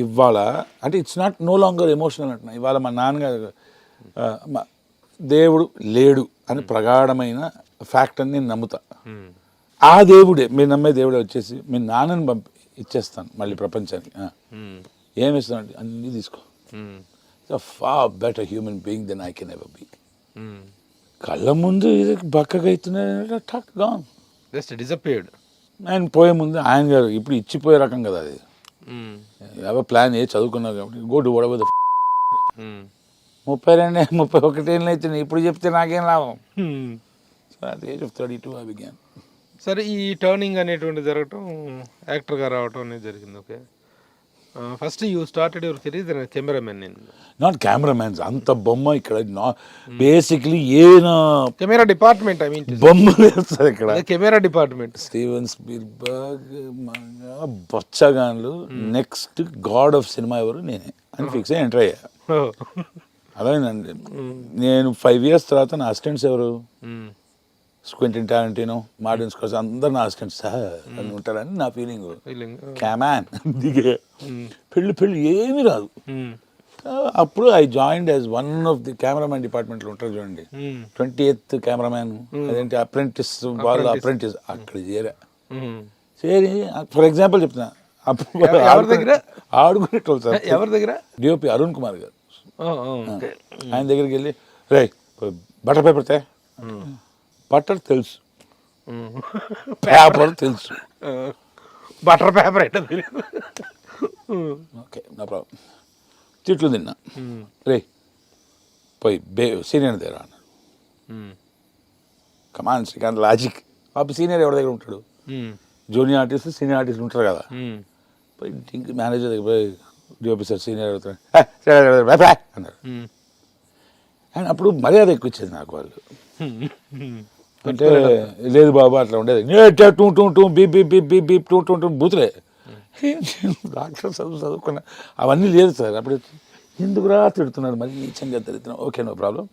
ఇవాళ అంటే it's not no longer emotional అంటున్నా. ఇవాళ మా నాన్నగారు దేవుడు లేడు అని ప్రగాఢమైన ఫ్యాక్ట్ అని నేను నమ్ముతా. ఆ దేవుడే, మీరు నమ్మే దేవుడే వచ్చేసి మీ నాన్నని ఇచ్చేస్తాను మళ్ళీ ప్రపంచానికి. ఏమి ఇస్తానంటే అన్నీ తీసుకో, far better human being than I can ever be. కళ్ళ ముందు ఇది బక్కగా అవుతున్నాడు, టక్ గాన్, జస్ట్ డిసపియర్డ్. ఆయన పోయే ముందు ఆయన గారు ఇప్పుడు ఇచ్చిపోయే రకం కదా అది. ఎవరో ప్లాన్ ఏ చదువుకున్నారు కాబట్టి go to what ever the 32 31 ఏళ్ళు అవుతుంది, ఇప్పుడు చెప్తే నాకేం లాభం. So at the age of 32 I began. సరే, ఈ టర్నింగ్ అనేటువంటి జరగటం, యాక్టర్గా రావటం అనేది జరిగింది. Okay, first you started your career cameraman. Not cameramens, అంత బొమ్మ ఇక్కడ బేసిక్లీ ఏనా కెమెరా డిపార్ట్మెంట్, ఐ మీన్ బొమ్మ వేస్తారు ఇక్కడ. Camera department. స్టీవెన్ స్పీల్బర్గ్, బొచ్చగాన్లు, నెక్స్ట్ గాడ్ ఆఫ్ సినిమా ఎవరు నేనే అని ఫిక్స్ అయ్యి ఎంటర్ అయ్యా. అదేనండి, నేను 5 years తర్వాత నా అసిస్టెంట్స్ ఎవరు, క్వింటిన్ టారంటినో, మార్టిన్ స్కోర్సెసే, అందరు నా అసిస్టెంట్స్ అని ఉంటారని నా ఫీలింగ్. క్యామాన్ దిగే పెళ్ళి ఏమీ రాదు. అప్పుడు I joined as one of the cameraman డిపార్ట్మెంట్లో ఉంటారు చూడండి, 28th కెమెరామెన్, అదేంటి అప్రెంటిస్, వాళ్ళ అప్రెంటిస్, అక్కడ చేరా. చేరి ఫర్ ఎగ్జాంపుల్ చెప్తున్నా, ఆడుకునేటోళ్ళు సార్. ఎవరి దగ్గర? డిఓపి అరుణ్ కుమార్ గారు. ఆయన దగ్గరికి వెళ్ళి, రే బటర్ పేపర్ తే, బటర్ తెలుసు, పేపర్ తెలుసు, బటర్ పేపర్ అయితే ఓకే నో ప్రాబ్లం. తిట్లు తిన్నా, రే పోయి సీనియర్ దగ్గర అన్నాడు. కమాన్ శ్రీకాంత్ లాజిక్, అప్పుడు సీనియర్ ఎవరి దగ్గర ఉంటాడు, జూనియర్ ఆర్టిస్ట్ సీనియర్ ఆర్టిస్ట్ ఉంటారు కదా. పోయి ఇంక మేనేజర్ దగ్గర పోయి డిఓపి సార్ సీనియర్ అవుతాడు అన్నారు. అండ్ అప్పుడు మర్యాద ఎక్కువ ఇచ్చేది నాకు వాళ్ళు. అంటే లేదు బాబా అట్లా ఉండేది, టూ టూ టూ beep beep beep beep beep టూ టూ టూ బూతులే. డాక్టర్ చదువుకున్నా అవన్నీ లేదు సార్. అప్పుడు ఎందుకు రా తిడుతున్నారు మరి నీచంగా తిడుతున్నాం. ఓకే నో ప్రాబ్లం,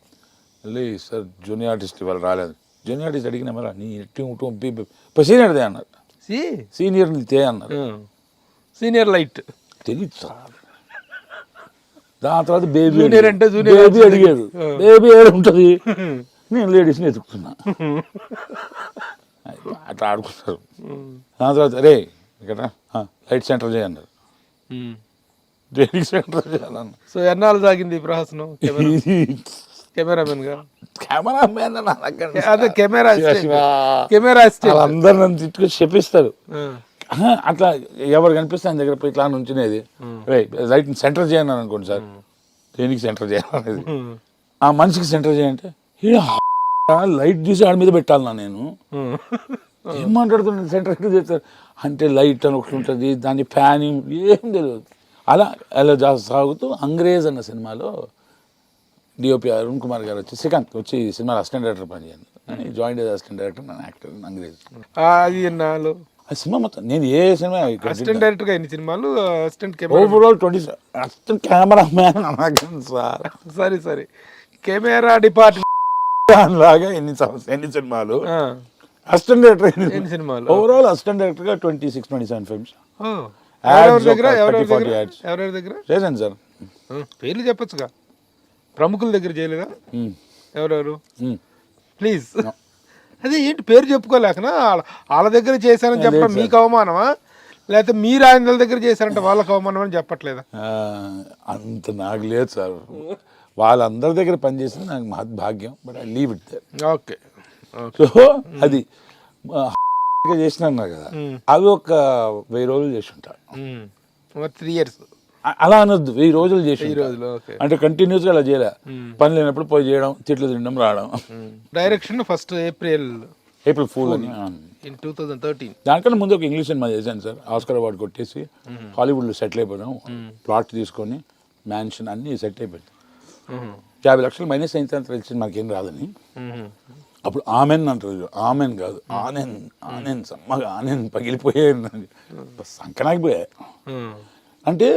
వెళ్ళి సార్ జూనియర్ ఆర్టిస్ట్ ఇవాళ రాలేదు. జూనియర్ ఆర్టిస్ట్ అడిగినా మరి నీ టూ టూ బీప్ బీప్ ఇప్పుడు సీనియర్దే అన్నారు. సీనియర్ తే అన్నారు. సీనియర్ లైట్ తెలియదు సార్. దాని తర్వాత బేబీ అంటే బేబీ అడిగాడు, బేబీ ఏడు ఉంటుంది, నేను లేడీస్ని ఎతుకుతున్నా. అట్లా ఆడుకుంటారు. దాని తర్వాత రే ఇక్కడ లైట్ సెంటర్ చేయన్నారు, సెంటర్ చేయాలన్న. సో ఎన్నాళ్ళు సాగింది ప్రహసనం కెమెరామెన్ గా? కెమెరామెన్ అదే కెమెరా అందరు నన్ను తిట్టుకు చెప్పిస్తారు. అట్లా ఎవరు కనిపిస్తే ఆయన దగ్గర పోయి ఇట్లా నుంచునేది, లైట్ సెంటర్ చేయను అనుకోండి సార్, దేనికి సెంటర్ చేయాలనేది. ఆ మనిషికి సెంటర్ చేయంటే లైట్ తీసి ఆడి మీద పెట్టాలన్నా నేను. ఏం మాట్లాడుతున్నాను, సెంటర్ ఎక్కడ చేస్తారు అంటే లైట్ అని ఒకటి ఉంటుంది, దాని ఫ్యానింగ్ ఏం తెలియదు. అలా సాగుతూ అంగ్రేజ్ అన్న సినిమాలో డిఓపి అరుణ్ కుమార్ గారు వచ్చి శ్రీకాంత్ వచ్చి సినిమాలో అసిస్టెంట్ డైరెక్టర్ పనిచేయండి అని జాయిన్ అసిస్టెంట్ డైరెక్టర్, నన్ను యాక్టర్ అంగ్రేజ్. ఆ సినిమా మొత్తం నేను ఏ సినిమా అసిస్టెంట్ డైరెక్టర్ గా ఎన్ని సినిమాలు, assistant overall 20 assistant cameraman sir. సరే కెమెరా డిపార్ట్మెంట్ లాగా ఎన్ని సినిమాలు, అసిస్టెంట్ డైరెక్టర్ ఎన్ని సినిమాలు, ఓవరాల్ అసిస్టెంట్ డైరెక్టర్ గా 26-27 ఫిల్మ్స్. ఎవరెవరి దగ్గర చేశాను సార్. పేర్లు చెప్పచ్చుగా, ప్రముఖుల దగ్గర చేయలేదా? ఎవరెవరు ప్లీజ్? అదే ఏంటి పేరు చెప్పుకోలేకనా? వాళ్ళ దగ్గర చేశారని చెప్పడం మీకు అవమానమా, లేకపోతే మీరు ఆయన దగ్గర చేశారంటే వాళ్ళకి అవమానం అని చెప్పట్లేదా? అంత నాకు లేదు సార్, వాళ్ళందరి దగ్గర పనిచేసింది నాకు మహద్భాగ్యం, but I leave it there. Okay. So అది చేసినా కదా అవి ఒక 1000 రోజులు చేసి ఉంటా. 3 years అలా అనొద్దు, 1000 రోజులు చేసి ఉంటా. రోజులు. ఓకే. అంటే కంటిన్యూస్గా అలా చేయలే, పని లేనప్పుడు పోయి చేయడం, తిట్లు తినడం, రావడం. Direction first April April fool అని ఇన్ 2013. దానికన్నా ముందు ఒక ఇంగ్లీష్ సినిమా చేశాను సార్, ఆస్కర్ అవార్డు కొట్టేసి హాలీవుడ్లో సెటిల్ అయిపోయాం. ప్లాట్ తీసుకొని మ్యాన్షన్ అన్నీ సెట్ అయిపోయింది. 50 లక్షలు మైనస్ అయిన తర్వాత తెలిసింది మాకేం రాదని. అప్పుడు ఆమెన్ అంటారు, ఆమెన్ కాదు ఆనెన్, ఆనెన్ సమ్మగా ఆనెన్ పగిలిపోయాయి, సంకనాగిపోయాయి. అంటే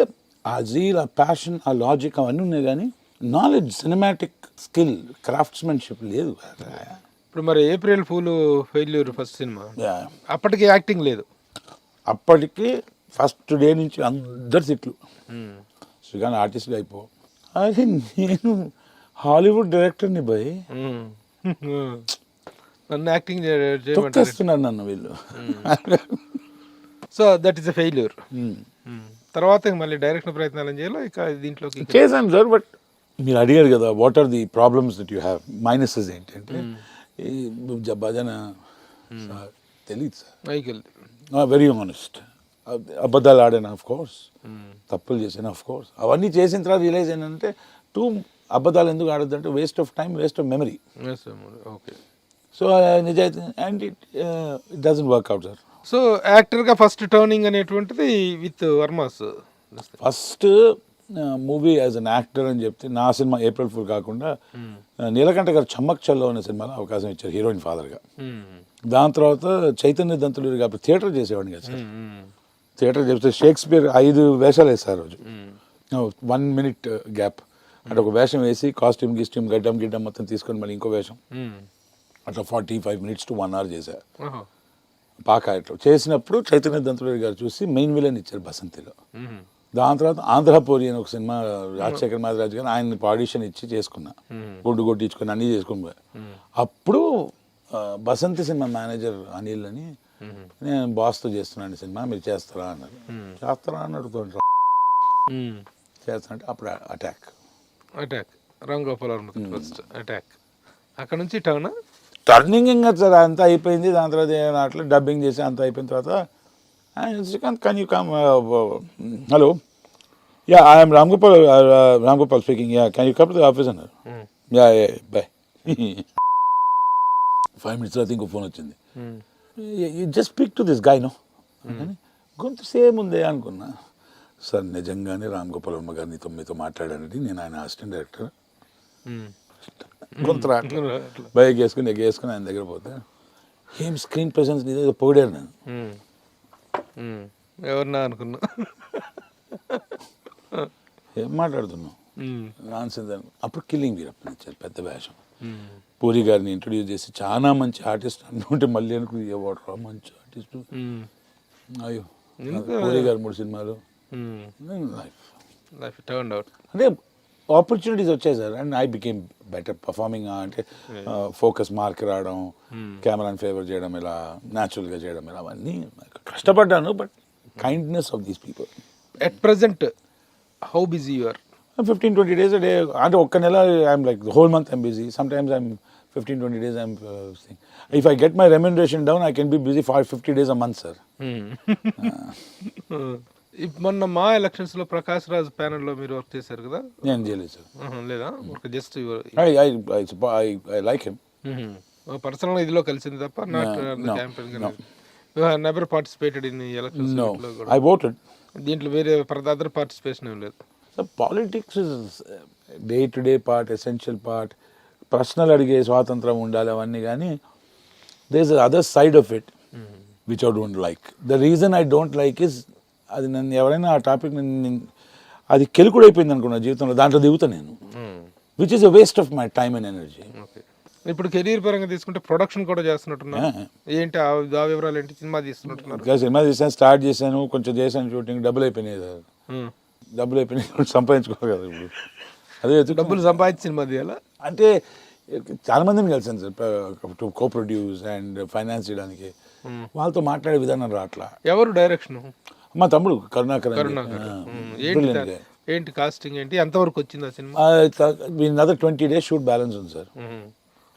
ఆ జీల్, ఆ ప్యాషన్, ఆ లాజిక్ అవన్నీ ఉన్నాయి కానీ నాలెడ్జ్, సినిమాటిక్ స్కిల్, క్రాఫ్ట్స్మెన్షిప్ లేదు. ఇప్పుడు మరి April fool failure first cinema, అప్పటికి యాక్టింగ్ లేదు. అప్పటికి ఫస్ట్ డే నుంచి అందరు తిట్లు, శ్రీకాంత్ ఆర్టిస్ట్గా అయిపో. అది నేను హాలీవుడ్ డైరెక్టర్ని పోయి నన్ను యాక్టింగ్ తొక్కేస్తున్నారు నన్ను వీళ్ళు. So that is a failure. తర్వాత మళ్ళీ డైరెక్షన్ ప్రయత్నాలు చేయాలి ఇక దీంట్లోకి చేశాను సార్. బట్ మీరు అడిగారు కదా, what are the problems that you have, minuses ఏంటంటే భజన తెలియదు సార్, వెరీ ఆనెస్ట్. అబద్ధాలు ఆడాను ఆఫ్ కోర్స్, తప్పులు చేశాను ఆఫ్ కోర్స్. అవన్నీ చేసిన తర్వాత రియలైజ్ ఏంటంటే అబద్ధాలు ఎందుకు ఆడద్దు అంటే waste of time, waste of memory. Okay. So నిజాయితీ and it doesn't work out sir. So యాక్టర్గా ఫస్ట్ టర్నింగ్ అనేటువంటిది with Varma's. First movie as an actor అని చెప్తే నా సినిమా ఏప్రిల్ ఫుల్ కాకుండా నీలకంఠ గారు చమ్మక్ చల్లో అనే సినిమాలో అవకాశం ఇచ్చారు హీరోయిన్ ఫాదర్గా. దాని తర్వాత చైతన్య దంతులు కాబట్టి థియేటర్ చేసేవాడిని కదా సార్. థియేటర్ చెప్తే షేక్స్పియర్ 5 వేషాలు వేస్తారు రోజు, 1 minute గ్యాప్. అంటే ఒక వేషం వేసి కాస్ట్యూమ్ గిస్ట్యూమ్ గడ్డం మొత్తం తీసుకొని మళ్ళీ ఇంకో వేషం, అట్లా 45 minutes to 1 hour చేశారు. పాకాయట్లో చేసినప్పుడు చైతన్య దంతులు గారు చూసి మెయిన్ విలన్ ఇచ్చారు బసంతిలో. దాని తర్వాత ఆంధ్రపూరి అని ఒక సినిమా రాజశేఖర్ మాదిరాజు గారు ఆయన ఆడిషన్ ఇచ్చి చేసుకున్నా, గుడ్డు కొట్టించుకొని అన్నీ చేసుకుని పోయా. అప్పుడు బసంతి సినిమా మేనేజర్ అనిల్ అని, నేను బాస్తో చేస్తున్నాను సినిమా, మీరు చేస్తారా అన్నారు. చేస్తారా అని అడుగుతుంటారు, చేస్తానంటే అప్పుడు attack Ram Gopal Varma first attack. అక్కడ నుంచి టర్నింగ్ ఇంకా సార్ అంతా అయిపోయింది. దాని తర్వాత అట్లా డబ్బింగ్ చేసి అంతా అయిపోయిన తర్వాత Srikanth can you come, hello, yeah I am Ram Gopal speaking, yeah can you come to the office అన్నారు. yeah bye. 5 minutes తర్వాత ఇంకో ఫోన్ వచ్చింది, you just speak to this guy no. గొంతు సేమ్ ఉందే అనుకున్నా. సార్ నిజంగానే రామ్ గోపాల్ వర్మ గారు మీతో మాట్లాడానండి, నేను ఆయన అసిస్టెంట్ డైరెక్టర్. గొంతు బైక్ వేసుకుని ఎగేసుకుని ఆయన దగ్గర పోతే ఏం స్క్రీన్ ప్రెసెన్స్ నీదో పొగిడారు. నేను ఎవరినా అనుకున్నా, ఏం మాట్లాడుతున్నావు నాన్సెన్స్. అప్పుడు కిల్లింగ్ వీరప్పని ఇచ్చారు పెద్ద వేషం. పూరి గారిని ఇంట్రొడ్యూస్ చేసి చాలా మంచి ఆర్టిస్ట్ అనుకుంటే మళ్ళీ అనుకుని ఎవరు మంచి ఆర్టిస్టు. అయ్యో పూరి గారు 3 సినిమాలు లైఫ్ టర్న్డ్ అవుట్. అంటే ఆపర్చునిటీస్ వచ్చాయి sir, and I became better performing. అంటే ఫోకస్ మార్క్ రావడం, కెమెరాని ఫేవర్ చేయడం, ఇలా న్యాచురల్గా చేయడం, ఇలా అవన్నీ కష్టపడ్డాను. But kindness of these people. At present how busy you are? 15-20 days a day. అంటే ఒక్క నెల I'm like the whole month I'm busy. Sometimes I'm 15-20 days I'm if I get my remuneration down I can be busy 50 days a month sir. మొన్న మా elections లో Prakash Raj panel లో మీరు work చేశారు కదా? నేను చేయలేదు సార్. లేదా just I like him. Personal ఇదిలో కలిసింది తప్ప not campaign. You have never participated in elections? No, I voted. దీంట్లో వేరే అదర్ పార్టిసిపేషన్ ఏం లేదు. Politics is day to day part, essential part. ప్రశ్నలు అడిగే స్వాతంత్రం ఉండాలి అవన్నీ, కానీ there is other side of it which I don't like. The reason I don't like is, అది నన్ను ఎవరైనా ఆ టాపిక్ అది కెలుకుడు అయిపోయింది అనుకున్నా జీవితంలో, దాంట్లో దిగుతా నేను, which is a waste of my time and energy. ఇప్పుడు కెరీర్ పరంగా తీసుకుంటే ప్రొడక్షన్ కూడా చేస్తున్నట్టున్నా, ఏంటి ఆ వివరాలు ఏంటి? సినిమా తీస్తున్నట్టున్నారు? సినిమా తీసాను, స్టార్ట్ చేశాను, కొంచెం చేశాను షూటింగ్, డబ్బులు అయిపోయినాయి సార్. డబ్బులు అయిపోయినాయి, సంపాదించుకోవాలి కదా ఇప్పుడు. అదే డబ్బులు సంపాదించి సినిమా తీయాలా అంటే చాలా మందిని కలిసాను sir, co produce and finance చేయడానికి. వాళ్ళతో మాట్లాడే విధానం రాట్లా. ఎవరు డైరెక్షన్? మా తమ్ముడు కరుణాకర్. ఏంటి కాస్టింగ్ ఏంటి, ఎంతవరకు వచ్చింది ఆ cinema? another 20 days shoot balance ఉంది సార్.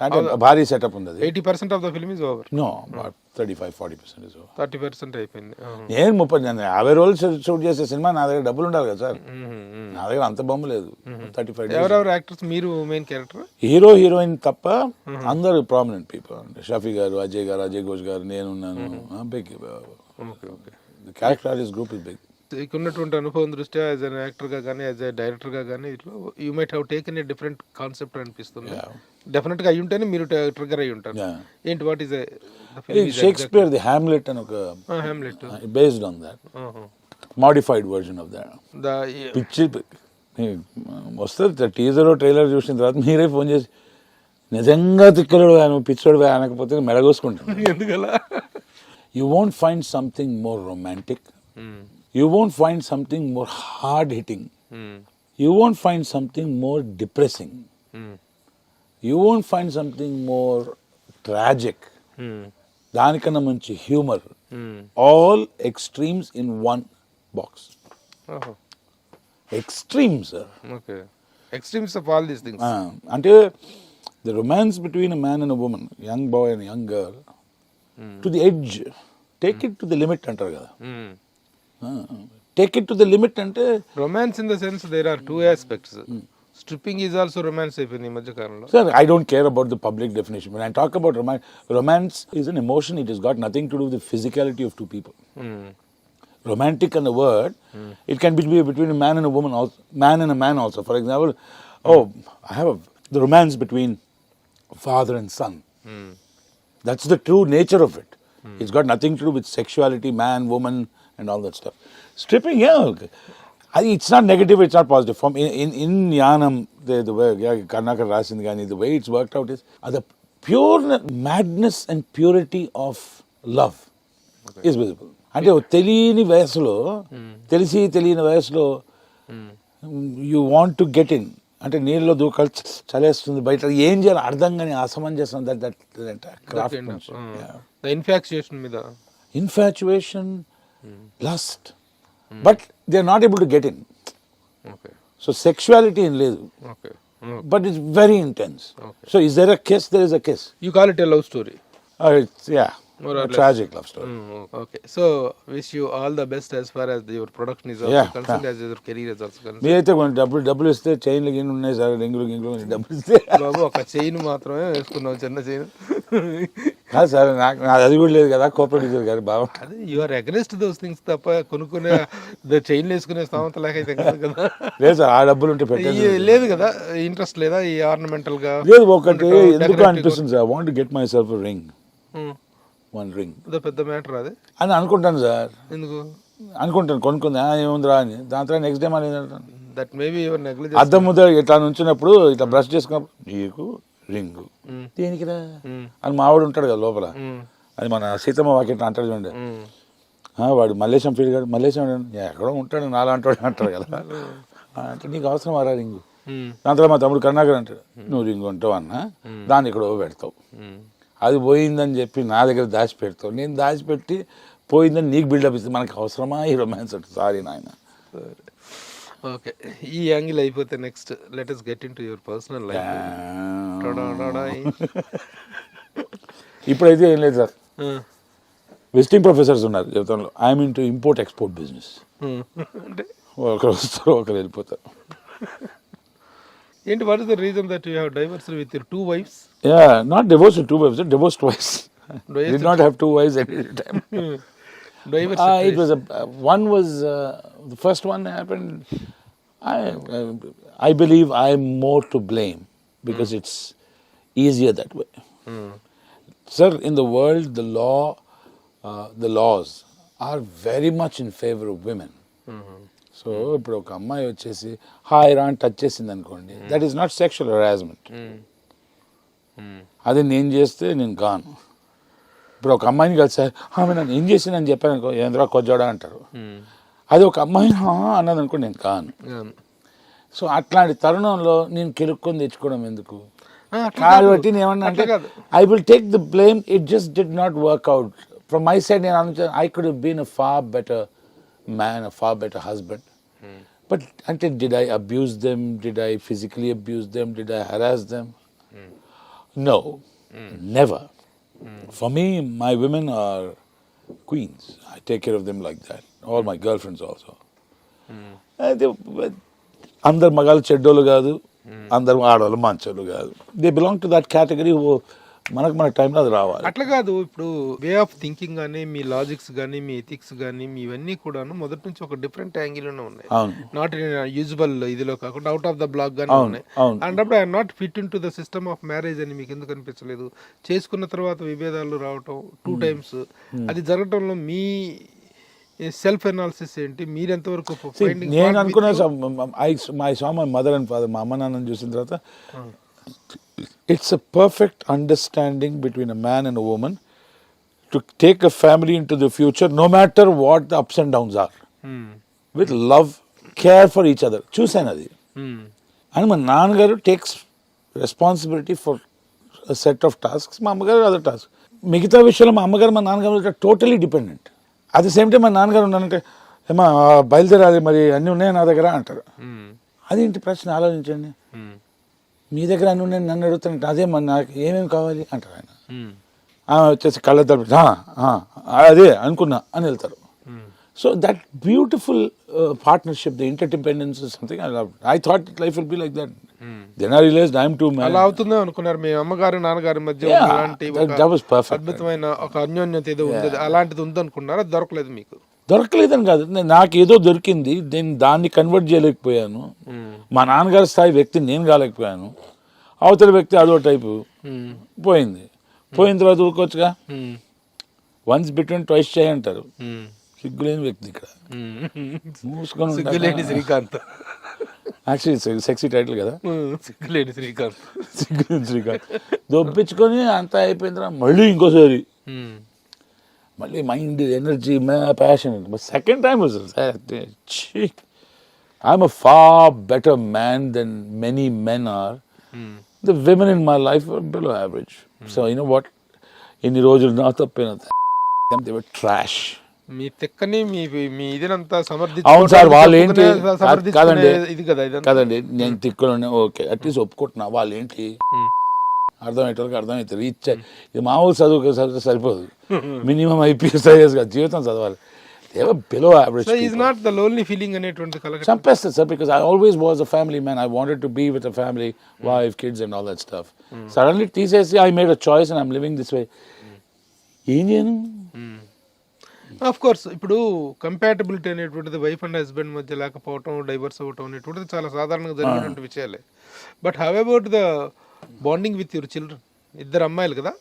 అంటే భారీ సెటప్ ఉంది అది. 80% of the film is over. No 35-40% is 30% అయిపోయింది. నేను 50 రోజులు షూట్ చేసే సినిమా నా దగ్గర డబ్బులు ఉండాలి కదా సార్. నా దగ్గర అంత బొమ్మ లేదు. 35 days. ఎవరెవరు యాక్టర్స్? మీరు మెయిన్ క్యారెక్టర్? హీరో హీరోయిన్ తప్ప అందరు ప్రామినెంట్ పీపుల్. షఫీ గారు, అజయ్ గారు, అజయ్ ఘోష్ గారు, నేనున్నాను. Big okay okay. Character artist group is big. మీకు ఉన్నటువంటి అనుభవం దృష్ట్యా యాజ్ అన్ యాక్టర్గా కానీ యాజ్ ఎ డైరెక్టర్గా కానీ ఇట్లా you might have taken a different concept అనిపిస్తుంది. డెఫినెట్గా అయి ఉంటేనే మీరు ట్రిగర్ అయి ఉంటారు. ఏంటి what is Shakespeare the hamlet అని ఒక hamlet based on that modified version of that. పిచ్చి వస్తుంది టీజర్ ట్రైలర్ చూసిన తర్వాత మీరే ఫోన్ చేసి నిజంగా తిక్కలుడు నువ్వు పిచ్చోడు అనకపోతే మెడగోసుకుంటాను. ఎందుకలా? You won't find something more romantic. You won't find something more hard-hitting. You won't find something more depressing. You won't find something more tragic. దానికన్నా మంచి humour. All extremes in one box. Extremes, sir. Okay. Extremes of all these things. అంటే the romance between a man and a woman, young boy and a young girl, to the edge, take it to the limit అంటారు కదా. Take it to the limit అంటే romance in the sense there are two aspects. Stripping is also romance అయిపోయింది ఈ మధ్య కాలంలో. Sir, I don't care about the public definition. When I talk about romance is an emotion. It has got nothing to do with the physicality of two people. Romantic and the word, it can be between a man and a woman also, man and a man also. For example, I have the romance between father and son. That's the true nature of it. It's got nothing to do with sexuality, man, woman, and all that stuff. Stripping, it's not negative, it's not positive. From in Yanam, the way Karnakar Rasindi Gani, the way it's worked out is the pure madness and purity of love is visible. అంటే తెలియని వయసులో తెలియని వయసులో you want to get in. అంటే నీళ్ళలో దూకాలి, చలేస్తుంది, బయట ఏం చేయాలి అర్థం కానీ అసమంజసం. Infatuation, lust, but they are not able to get in. So sexuality ఏం లేదు, but it's very intense. So is there a kiss? There is a kiss. You call it a love story. Tragic love story. Okay, so wish you all the best as far as your production is concerned, as your career is also concerned. మీరైతే కొన్ని డబ్బులు ఇస్తే చైన్లు గిన్నె ఉన్నాయి sir, రింగులు డబ్బులు ఇస్తే. బాబు ఒక చైన్ మాత్రమే వేసుకున్నావు, చిన్న చైన్ కాదు సార్, నాకు అది కూడా లేదు కదా. కోఆపరేటివ్ గారు బాబు అదే you are against those things తప్ప కొనుక్కునే చైన్లు వేసుకునే స్థామత లేకైతే కాదు కదా. లేదు సార్, ఆ డబ్బులు ఉంటే పెట్టండి. లేదు కదా, ఇంట్రెస్ట్ లేదా ఈ ఆర్నమెంటల్ గా? లేదు, ఒకటి ఎందుకు అనిపిస్తుంది sir, I want to get my self a ring. One ring పెద్ద మ్యాటర్ అది అని అనుకుంటాను సార్. ఎందుకు అనుకుంటాను, కొనుక్కుందా ఏముందిరా అని. దాని తర్వాత నెక్స్ట్ డే మళ్ళీ దట్ మేబీ యువర్ నెగ్లిజెన్స్. అద్దం ముద్ద ఇట్లా నుంచినప్పుడు ఇట్లా బ్రష్ చేసుకున్నప్పుడు నీకు రింగు దేనికిరా అని మావాడు ఉంటాడు కదా లోపల. అది మన సీతమ్మ వాకిట్ అంటాడు చూడండి, వాడు మల్లేశం ఫీల్ గారు, మల్లేశం ఎక్కడో ఉంటాడు నాలా అంటాడు అంటాడు కదా. అంటే నీకు అవసరం ఆరా రింగు? దాని తర్వాత మా తమ్ముడు కరుణాకర్ అంటాడు, నువ్వు రింగు ఉంటావు అన్న, దాన్ని ఇక్కడ పెడతావు, అది పోయిందని చెప్పి నా దగ్గర దాచిపెడతావు, నేను దాచిపెట్టి పోయిందని నీకు బిల్డప్ ఇస్తుంది. మనకు అవసరమా ఈ రొమాన్స్? సారీ నాయన. ఓకే, ఈ యాంగిల్ అయిపోతే next let us get into your personal life. ఇప్పుడైతే ఏం లేదు సార్, విజిటింగ్ ప్రొఫెసర్స్ ఉన్నారు జీవితంలో. I'm in to import export business. అంటే ఒకరు వస్తారు, ఒకరు వెళ్ళిపోతారు. ఏంటి, what is the reason that you have divorced with your 2 wives? Yeah, not divorced with 2 wives, divorced twice. Did not have 2 wives at any time. It was one was the first one happened. I believe I am more to blame because it's easier that way. Sir, in the world, the laws are very much in favor of women. So ఇప్పుడు ఒక అమ్మాయి వచ్చేసి hi రా అని touch చేసింది అనుకోండి, that is not sexual harassment. అది నేను చేస్తే నేను కాను. ఇప్పుడు ఒక అమ్మాయిని కలిసి ఆమె నన్ను ఏం చేసిందని చెప్పాను అనుకో, ఏంద్రా కొజ్జోడా అంటారు. అది ఒక అమ్మాయిని అన్నది అనుకో, నేను కాను. సో అట్లాంటి తరుణంలో నేను కెలుక్కొని తెచ్చుకోవడం ఎందుకు? కాబట్టి నేను ఏమన్నా అంటే I will take the blame. It just did not work out from my side. నేను అనుకుంటాను I could have been a far better man, a far better husband. But until did I abuse them? Did I physically abuse them? Did I harass them? No, never. For me, my women are queens. I take care of them like that. All my girlfriends also. అందరు మగాళ్ళు చెడ్డోళ్ళు కాదు, అందరు ఆడవాళ్ళు మంచోళ్ళు కాదు. They belong to that category. మన టైంలో అది రావాలి. అట్లా కాదు, ఇప్పుడు వే ఆఫ్ థింకింగ్ కానీ మీ లాజిక్స్ కానీ మీ ఎథిక్స్ కానీ మీ ఇవన్నీ కూడాను మొదటి నుంచి ఒక డిఫరెంట్ యాంగిల్లోనే ఉన్నాయి. అవును, నాట్ ఇన్ యూజువల్ ఇదిలో కాకుండా అవుట్ ఆఫ్ ద బ్లాక్ గానే అవును, ఉన్నాయి. అవును. అంటప్పుడు I'm not fit in to the system of marriage అని మీకు ఎందుకు అనిపించలేదు? చేసుకున్న తర్వాత విభేదాలు రావటం 2 times, అది జరగటంలో మీ సెల్ఫ్ ఎనాలిసిస్ ఏంటి? మీరు ఎంతవరకు నేను అనుకున్న my saw my mother and father, మా అమ్మ నాన్నని చూసిన తర్వాత it's a perfect understanding between a man and a woman to take a family in to the future no matter what the ups and downs are, with love, care for each other. చూశాను అది. And మా నాన్నగారు takes responsibility for set of tasks, మా అమ్మగారు other task. మిగతా విషయంలో మా అమ్మగారు మా నాన్నగారు totally dependent. At the same time మా నాన్నగారు ఉన్నానంటే ఏమా బయలుదేరాలి, మరి అన్నీ ఉన్నాయి నా దగ్గర అంటారు. అదేంటి ప్రశ్న? ఆలోచించండి. మీ దగ్గర అన్నీ ఉన్నాయి నన్ను అడుగుతానంటే అదే మరి నాకు ఏమేమి కావాలి అంటారు ఆయన. వచ్చేసి కళ్ళ తరపు అదే అనుకున్నా అని వెళ్తారు. So that beautiful partnership, the interdependence is something I love. I thought life will be like that. Then I realized I am too man. అలా అవుతుందో అనుకున్నారు మీ అమ్మగారు నాన్నగారి మధ్య అలాంటి అద్భుతమైన ఒక అన్యోన్యత ఏదో ఉంది, అలాంటిది ఉందనుకున్నారా? దొరకలేదు మీకు? దొరకలేదని కాదు, నాకు ఏదో దొరికింది, నేను దాన్ని కన్వర్ట్ చేయలేకపోయాను. మా నాన్నగారి స్థాయి వ్యక్తి నేను కాలేకపోయాను. అవతల వ్యక్తి అదో టైపు పోయింది. పోయిన తర్వాత ఊరుకోవచ్చుగా. వన్స్ బిట్వీన్ ట్వైస్ చేయి అంటారు. సిగ్గులేని వ్యక్తి ఇక్కడ మూసుకొని సిగ్గులేని శ్రీకాంత్. యాక్చువల్లీ సెక్సీ టైటిల్ కదా, సిగ్గులేని శ్రీకాంత్. సిగ్గులేని శ్రీకాంత్ దొప్పించుకొని అంతా అయిపోయిన తర్వాత మళ్ళీ ఇంకోసారి మళ్ళీ mind, energy, passion. But second time I'm a far better man than many men are. The women in my life below average. So you know what, ఇన్ని రోజులు నా తప్పైన దే వర్ ట్రాష్. మీ తెక్కని మీ ఇదంతా అవును సార్, వాళ్ళు ఏంటి కాదండి, ఇది కదా కాదండి, నేను తిక్కులోనే ఓకే అట్లీస్ట్ ఒప్పుకుంటున్నా. వాళ్ళు ఏంటి అర్థమయ్యే వరకు అర్థమవుతుంది. ఇది మామూలు చదువు సరిపోదు, మినిమం IPS IAS కాదు, జీవితం చదవాలి. Below average. Is not the lonely feeling అనేటువంటి కలగ చంపేస్తుంది sir. Because I always was a family man. I wanted to be with a family, wife, kids and all that stuff. Suddenly తీసేసి I made a choice and I'm living this way. ఏం చేయను? Of course ఇప్పుడు compatibility అనేటువంటిది wife and husband మధ్య లేకపోవటం, divorce అవ్వటం అనేటువంటిది చాలా సాధారణంగా జరిగినటువంటి విషయాలే. But how about the bonding with your children? ఇద్దరు అమ్మాయిలు కదా?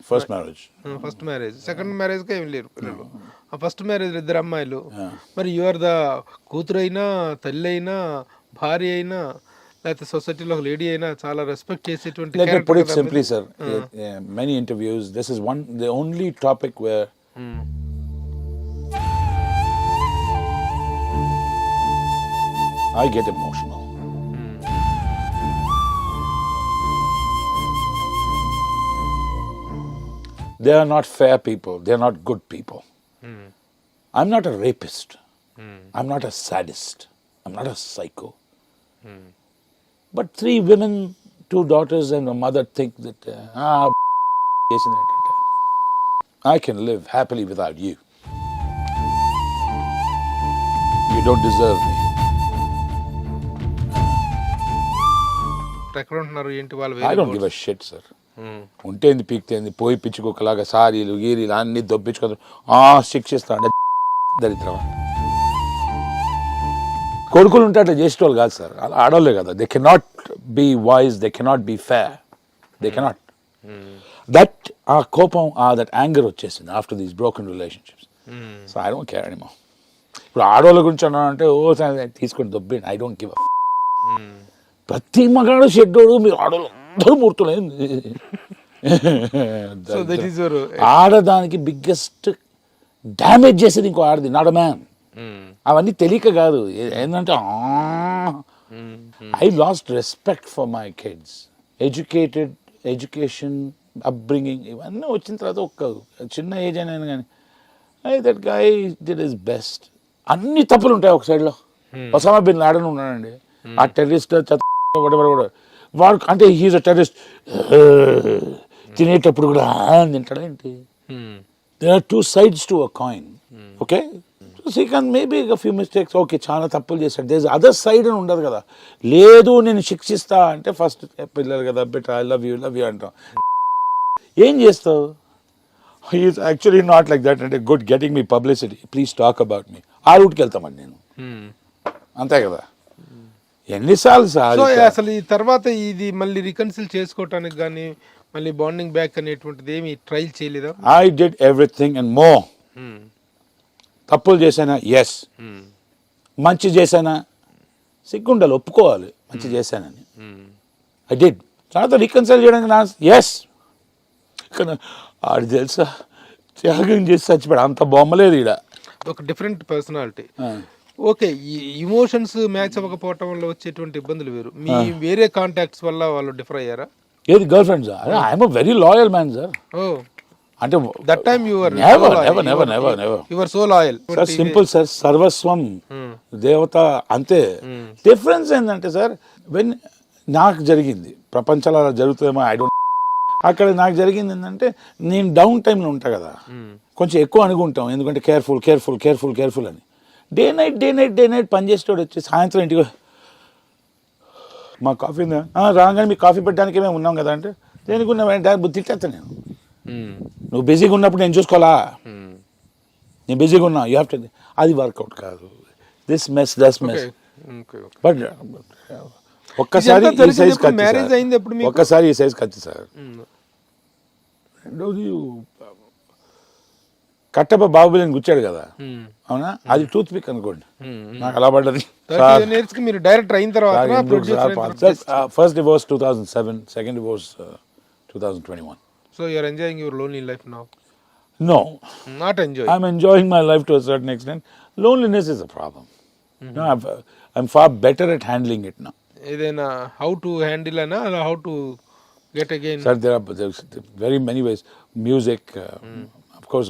First marriage. First marriage. Second మ్యారేజ్గా ఏమి లేరు పిల్లలు. ఆ ఫస్ట్ మ్యారేజ్ ఇద్దరు అమ్మాయిలు. మరి యు ఆర్ ద కూతురు అయినా, తల్లి అయినా, భార్య అయినా, లేకపోతే సొసైటీలో ఒక లేడీ అయినా చాలా రెస్పెక్ట్ చేసేటువంటి. Let me put it simply, sir. Many interviews, this is the only topic where I get emotional. They are not fair people. They are not good people. I'm not a rapist. I'm not a sadist. I'm not a psycho. But 3 women, 2 daughters and a mother think that I can live happily without you. You don't deserve me. ఎక్కడ ఉంటున్నారు ఏంటి వాళ్ళు? I don't give a shit, sir. ఉంటేంది పీక్తేంది, పోయి పిచ్చుకోకలాగా సారీలు గీరీలు అన్ని దొప్పించుకో శిక్షిస్తాడు దరిద్రం. కొడుకులు ఉంటే అట్లా చేసేటోళ్ళు కాదు సార్, అలా ఆడవాళ్ళే కదా. They cannot be voice, they cannot be fair, they cannot. That ఆ కోపం, దట్ యాంగర్ వచ్చేసింది after these broken relationships. So I don't care anymore. ఇప్పుడు ఆడవాళ్ళ గురించి అన్నానంటే తీసుకొని దొబ్బి, ఐ డోంట్ గివ్ అప్. ప్రతి మగాడు షెడ్డోడు, మీరు ఆడవాళ్ళు అందరూ మూర్తులైంది. ఆడదానికి బిగ్గెస్ట్ డ్యామేజ్ చేసేది ఇంకో ఆడది, నాట్ అ మ్యాన్. అవన్నీ తెలియక కాదు, ఏంటంటే I last respect for my kids. Education, upbringing ఇవన్నీ వచ్చిన తర్వాత ఒక్క చిన్న ఏజ్ అయినా కానీ that guy did his best. అన్ని తప్పులు ఉంటాయి ఒక సైడ్లో. ఒసామా బిన్ లాడెన్ ఉన్నాడండి, ఆ టెర్రరిస్ట్ కూడా వాడు అంటే హీజ్ అ టెర్రరిస్ట్ తినేటప్పుడు కూడా తింటాడా ఏంటి? There are two sides to a coin. Okay? So he can maybe a few mistakes. Okay, చాలా తప్పులు చేశాడు. There's other side అని ఉండదు కదా. లేదు నేను శిక్షిస్తా అంటే ఫస్ట్ పిల్లలు కదా బెటర్ ఐ లవ్ యూ అంటాం. ఏం చేస్తావు? He is actually not like that అంటే good getting me publicity please talk about me ఆ రూట్కి వెళ్తామండి నేను. అంతే కదా. ఎన్నిసార్లు సార్ సో అసలు ఈ తర్వాత ఇది మళ్ళీ రికన్సిల్ చేసుకోవటానికి కానీ మళ్ళీ బాండింగ్ బ్యాక్ అనేటువంటిది ఏమి ట్రైల్ చేయలేదా? I did everything and more. తప్పులు చేశానా? ఎస్. మంచి చేశానా? సిగ్గుండాలి, ఒప్పుకోవాలి మంచి చేశానని. I did. తర్వాత రీకన్సైల్ చేయడానికి నా ఎస్. కానీ ఆడు తెలుసా త్యాగం చేసి చచ్చిపోయాడు. అంత బొమ్మలేదు ఈడ. ఒక డిఫరెంట్ పర్సనాలిటీ. ఓకే, ఈ ఇమోషన్స్ మ్యాచ్ అవ్వకపోవటం వల్ల వచ్చేటువంటి ఇబ్బందులు వేరు. మీ వేరే కాంటాక్ట్స్ వల్ల వాళ్ళు డిఫర్ అయ్యారా? ఏది girlfriends? I'm a very loyal man sir. అంటే that time you were never so loyal. Sir simple sir, సర్వస్వం దేవత అంతే. డిఫరెన్స్ ఏంటంటే సార్ వెన్ నాకు జరిగింది, ప్రపంచంలో అలా జరుగుతుందేమో ఐ డోంట్. అక్కడ నాకు జరిగింది ఏంటంటే నేను డౌన్ టైంలో ఉంటా కదా, కొంచెం ఎక్కువ అనుకుంటాం ఎందుకంటే కేర్ఫుల్ కేర్ఫుల్ కేర్ఫుల్ కేర్ఫుల్ అని. డే నైట్ పని చేసేవాడు వచ్చి సాయంత్రం ఇంటికి మా కాఫీ రాగానే మీకు కాఫీ పెట్టడానికి మేము ఉన్నాం కదా అంటే దేనికి ఉన్నాం బుద్ధి తిట్టేస్తా నేను. నువ్వు బిజీగా ఉన్నప్పుడు నేను చూసుకోవాలా? నేను బిజీగా ఉన్నా యూ హ్యావ్ టు. అది వర్కౌట్ కాదు. This mess thus mess. But ఒక్కసారి ఈ సైజ్ ఖర్చు, ఒక్కసారి ఈ సైజ్ ఖర్చు సార్. కట్టప్ప బాహుబలిని గుచ్చాడు కదా, అవునా? అది టూత్ పిక్ అనుకోండి, నాకు అలా పడ్డది. మీరు డైరెక్టర్ అయిన తర్వాత first divorce 2007, second divorce 2021. So you are enjoying your lonely life now? No. Not enjoying. I'm enjoying my life to a certain extent. Loneliness is a problem. No, I'm far better at handling it now. ఏదైనా how to handle and how to get again? Sir, there's very many ways. Music, of course,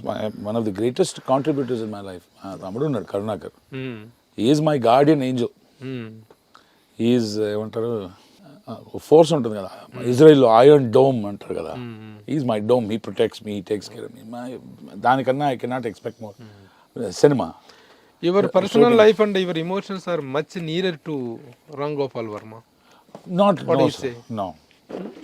one of the greatest contributors in my life. Thammudu unnaadu Karunakar. He is my guardian angel. He is ఏమంటారు force ఉంటుంది కదా, ఇజ్రాయిల్లో iron dome అంటారు కదా. Is my dome, he protects me, he takes care of me. దానికన్నా I cannot expect more. Cinema, your personal life and your emotions are much near to Ram Gopal Varma. Not no.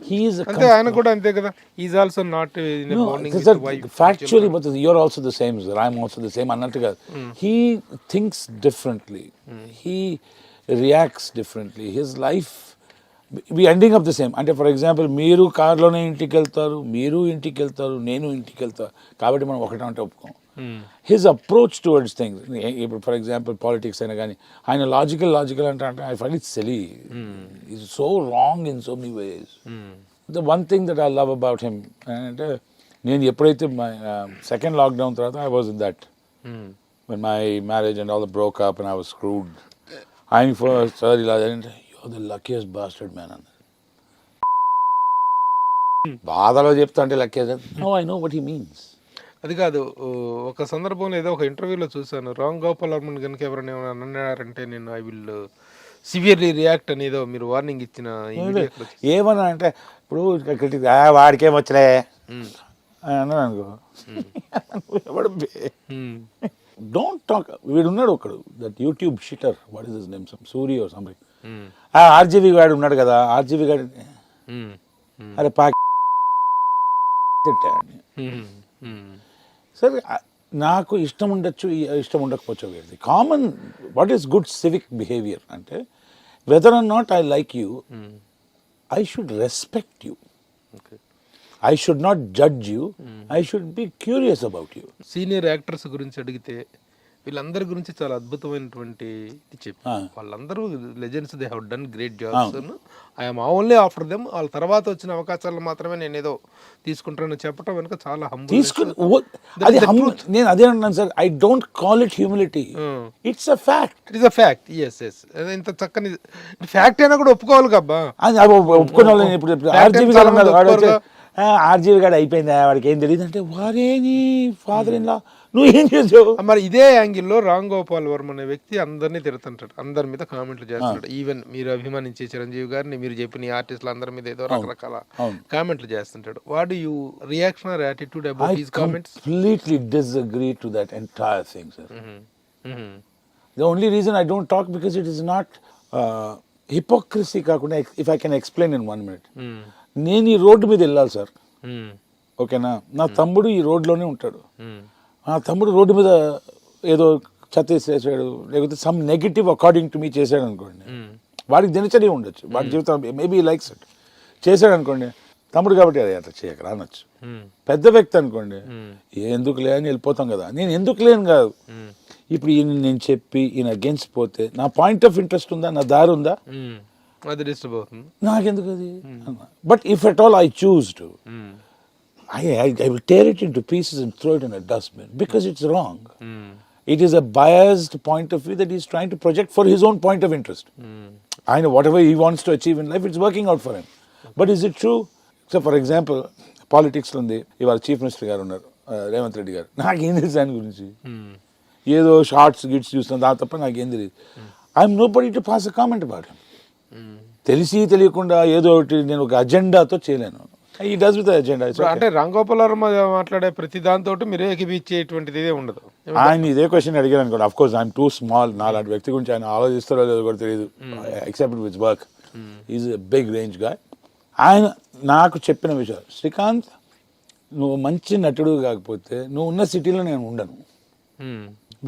He is అంటే ఆయన కూడా అంతే కదా. Is also not in a bonding with wife. Factually, but you're also the same, sir. I'm also the same అన్నట్టుగా. He thinks differently. He reacts differently. His life we ending up the same. అంటే for example మీరు కార్లోనే ఇంటికి వెళ్తారు, మీరు ఇంటికి వెళ్తారు, నేను ఇంటికి వెళ్తా, కాబట్టి మనం ఒకటే అంటే ఒప్పుకోం. హిజ్ అప్రోచ్ టువర్డ్స్ థింగ్స్, ఇప్పుడు ఫర్ ఎగ్జాంపుల్ పాలిటిక్స్ అయినా కానీ ఆయన లాజికల్ అంటే I find it silly. Is so wrong in so many ways. The one thing that I love about him అంటే నేను ఎప్పుడైతే మై సెకండ్ లాక్డౌన్ తర్వాత I was in that when my marriage and all broke up and I was screwed. ఆయన first sir ఇలా అంటే the luckiest bastard man on బాధలో చెప్తా అంటే luckiest. No, I know what he means. అది కాదు, ఒక సందర్భంలో ఏదో ఒక ఇంటర్వ్యూలో చూసాను, రామ్ గోపాల్ వర్మన్ కనుక ఎవరైనా అన్నారంటే నేను ఐ విల్ సివియర్లీ రియాక్ట్ అనేదో మీరు వార్నింగ్ ఇచ్చిన. ఏమన్నా అంటే ఇప్పుడు క్రిటిక్ వాడికేం వచ్చలే అన్నాను అనుకో, ఎవడు డోంట్ టాక్. వీడున్నాడు ఒకడు that YouTube shitter, what is his name, Suri or something. RGV గాడు ఉన్నాడు కదా, ఆర్జీవి గాడు అరే సరే నాకు ఇష్టం ఉండొచ్చు, ఇష్టం ఉండకపోవచ్చు. వేరేది common. What is good civic behaviour అంటే whether or not I like you, I should respect you, I should not judge you, I should be curious about you. Senior actors గురించి అడిగితే వీళ్ళందరి గురించి చాలా అద్భుతమైనటువంటి చెప్పి, వాళ్ళందరూ legends, they have done great jobs. I'm only after them. వాళ్ళ తర్వాత వచ్చిన అవకాశాలు మాత్రమే నేను ఏదో తీసుకుంటానని చెప్పడం వెనుక చాలా నేను అదే అంటున్నాను sir. I don't call it humility, it's a fact. It is a fact. Yes yes, ఇంత చక్కని ఫ్యాక్ట్ అయినా కూడా ఒప్పుకోవాలి కబ్బా. ఒప్పుకునే వాళ్ళు ఇప్పుడు ఆర్జీవి గారు ఆర్జీవి గారు అయిపోయిందా వాడికి ఏం తెలియదు అంటే వారే నీ ఫాదర్ ఇన్ లా నువ్వు ఏం చేసావు. మరి ఇదే యాంగిల్లో రామ్ గోపాల్ వర్మ అనే వ్యక్తి అందరినీ తిడుతుంటాడు, అందరి మీద కామెంట్లు చేస్తుంటాడు. ఈవెన్ మీరు అభిమానించే చిరంజీవి గారిని, మీరు చెప్పిన ఈ ఆర్టిస్టులు అందరి మీద ఏదో రకరకాల కామెంట్లు చేస్తుంటాడు. What you reaction or attitude about his comments? Completely disagree to that entire thing, sir. The only reason I don't talk because it is not hypocrisy కాకుండా, if I can explain in 1 minute. నేను ఈ road మీద వెళ్ళాలి sir, ఓకేనా, నా తమ్ముడు ఈ రోడ్లోనే ఉంటాడు. ఆ తమ్ముడు రోడ్డు మీద ఏదో చెత్త వేసేసాడు, లేకపోతే some negative according to me చేశాడు అనుకోండి, వాడికి దినచర్య ఉండొచ్చు, వాడి జీవితం మేబీ లైక్స్ ఇట్ చేశాడు అనుకోండి, తమ్ముడు కాబట్టి అది అట్లా చేయకరా అనొచ్చు. పెద్ద వ్యక్తి అనుకోండి, ఎందుకు లే అని వెళ్ళిపోతాం కదా. నేను ఎందుకు లేను కాదు, ఇప్పుడు ఈయన నేను చెప్పి ఈయన అగేన్స్ట్ పోతే నా పాయింట్ ఆఫ్ ఇంట్రెస్ట్ ఉందా, నా దారి ఉందా, అది డిస్టర్బ్ అవుతుంది నాకెందుకు అది. But if at all I choose to, I will tear it into pieces and throw it in a dustbin because it's wrong. It is a biased point of view that he's trying to project for his own point of interest. I know whatever he wants to achieve in life, it's working out for him. But is it true? So for example, politics లో ఉంది, ఇవాళ chief minister గారు ఉన్నారు రేవంత్ రెడ్డి గారు. నాకేం తెలుసు దాని గురించి, ఏదో షార్ట్స్ గిట్స్ చూస్తాను, దాని తప్ప నాకేం తెలియదు. I'm nobody to pass a comment about him. తెలిసి తెలియకుండా ఏదో ఒకటి నేను ఒక అజెండాతో చేయలేను. He does with the agenda. అంటే రామ్ గోపాల్ వర్మ మాట్లాడే ప్రతి దాంతో మీరు ఏకీపించేటువంటిది ఇదే ఉండదు. ఆయన ఇదే క్వశ్చన్ అడిగారు అనుకోండి, of course I'm too small, నాలాంటి వ్యక్తి గురించి ఆయన ఆలోచిస్తారో లేదో కూడా తెలియదు, except with work. Is a big range guy. ఆయన నాకు చెప్పిన విషయం, శ్రీకాంత్ నువ్వు మంచి నటుడు కాకపోతే నువ్వు ఉన్న సిటీలో నేను ఉండను.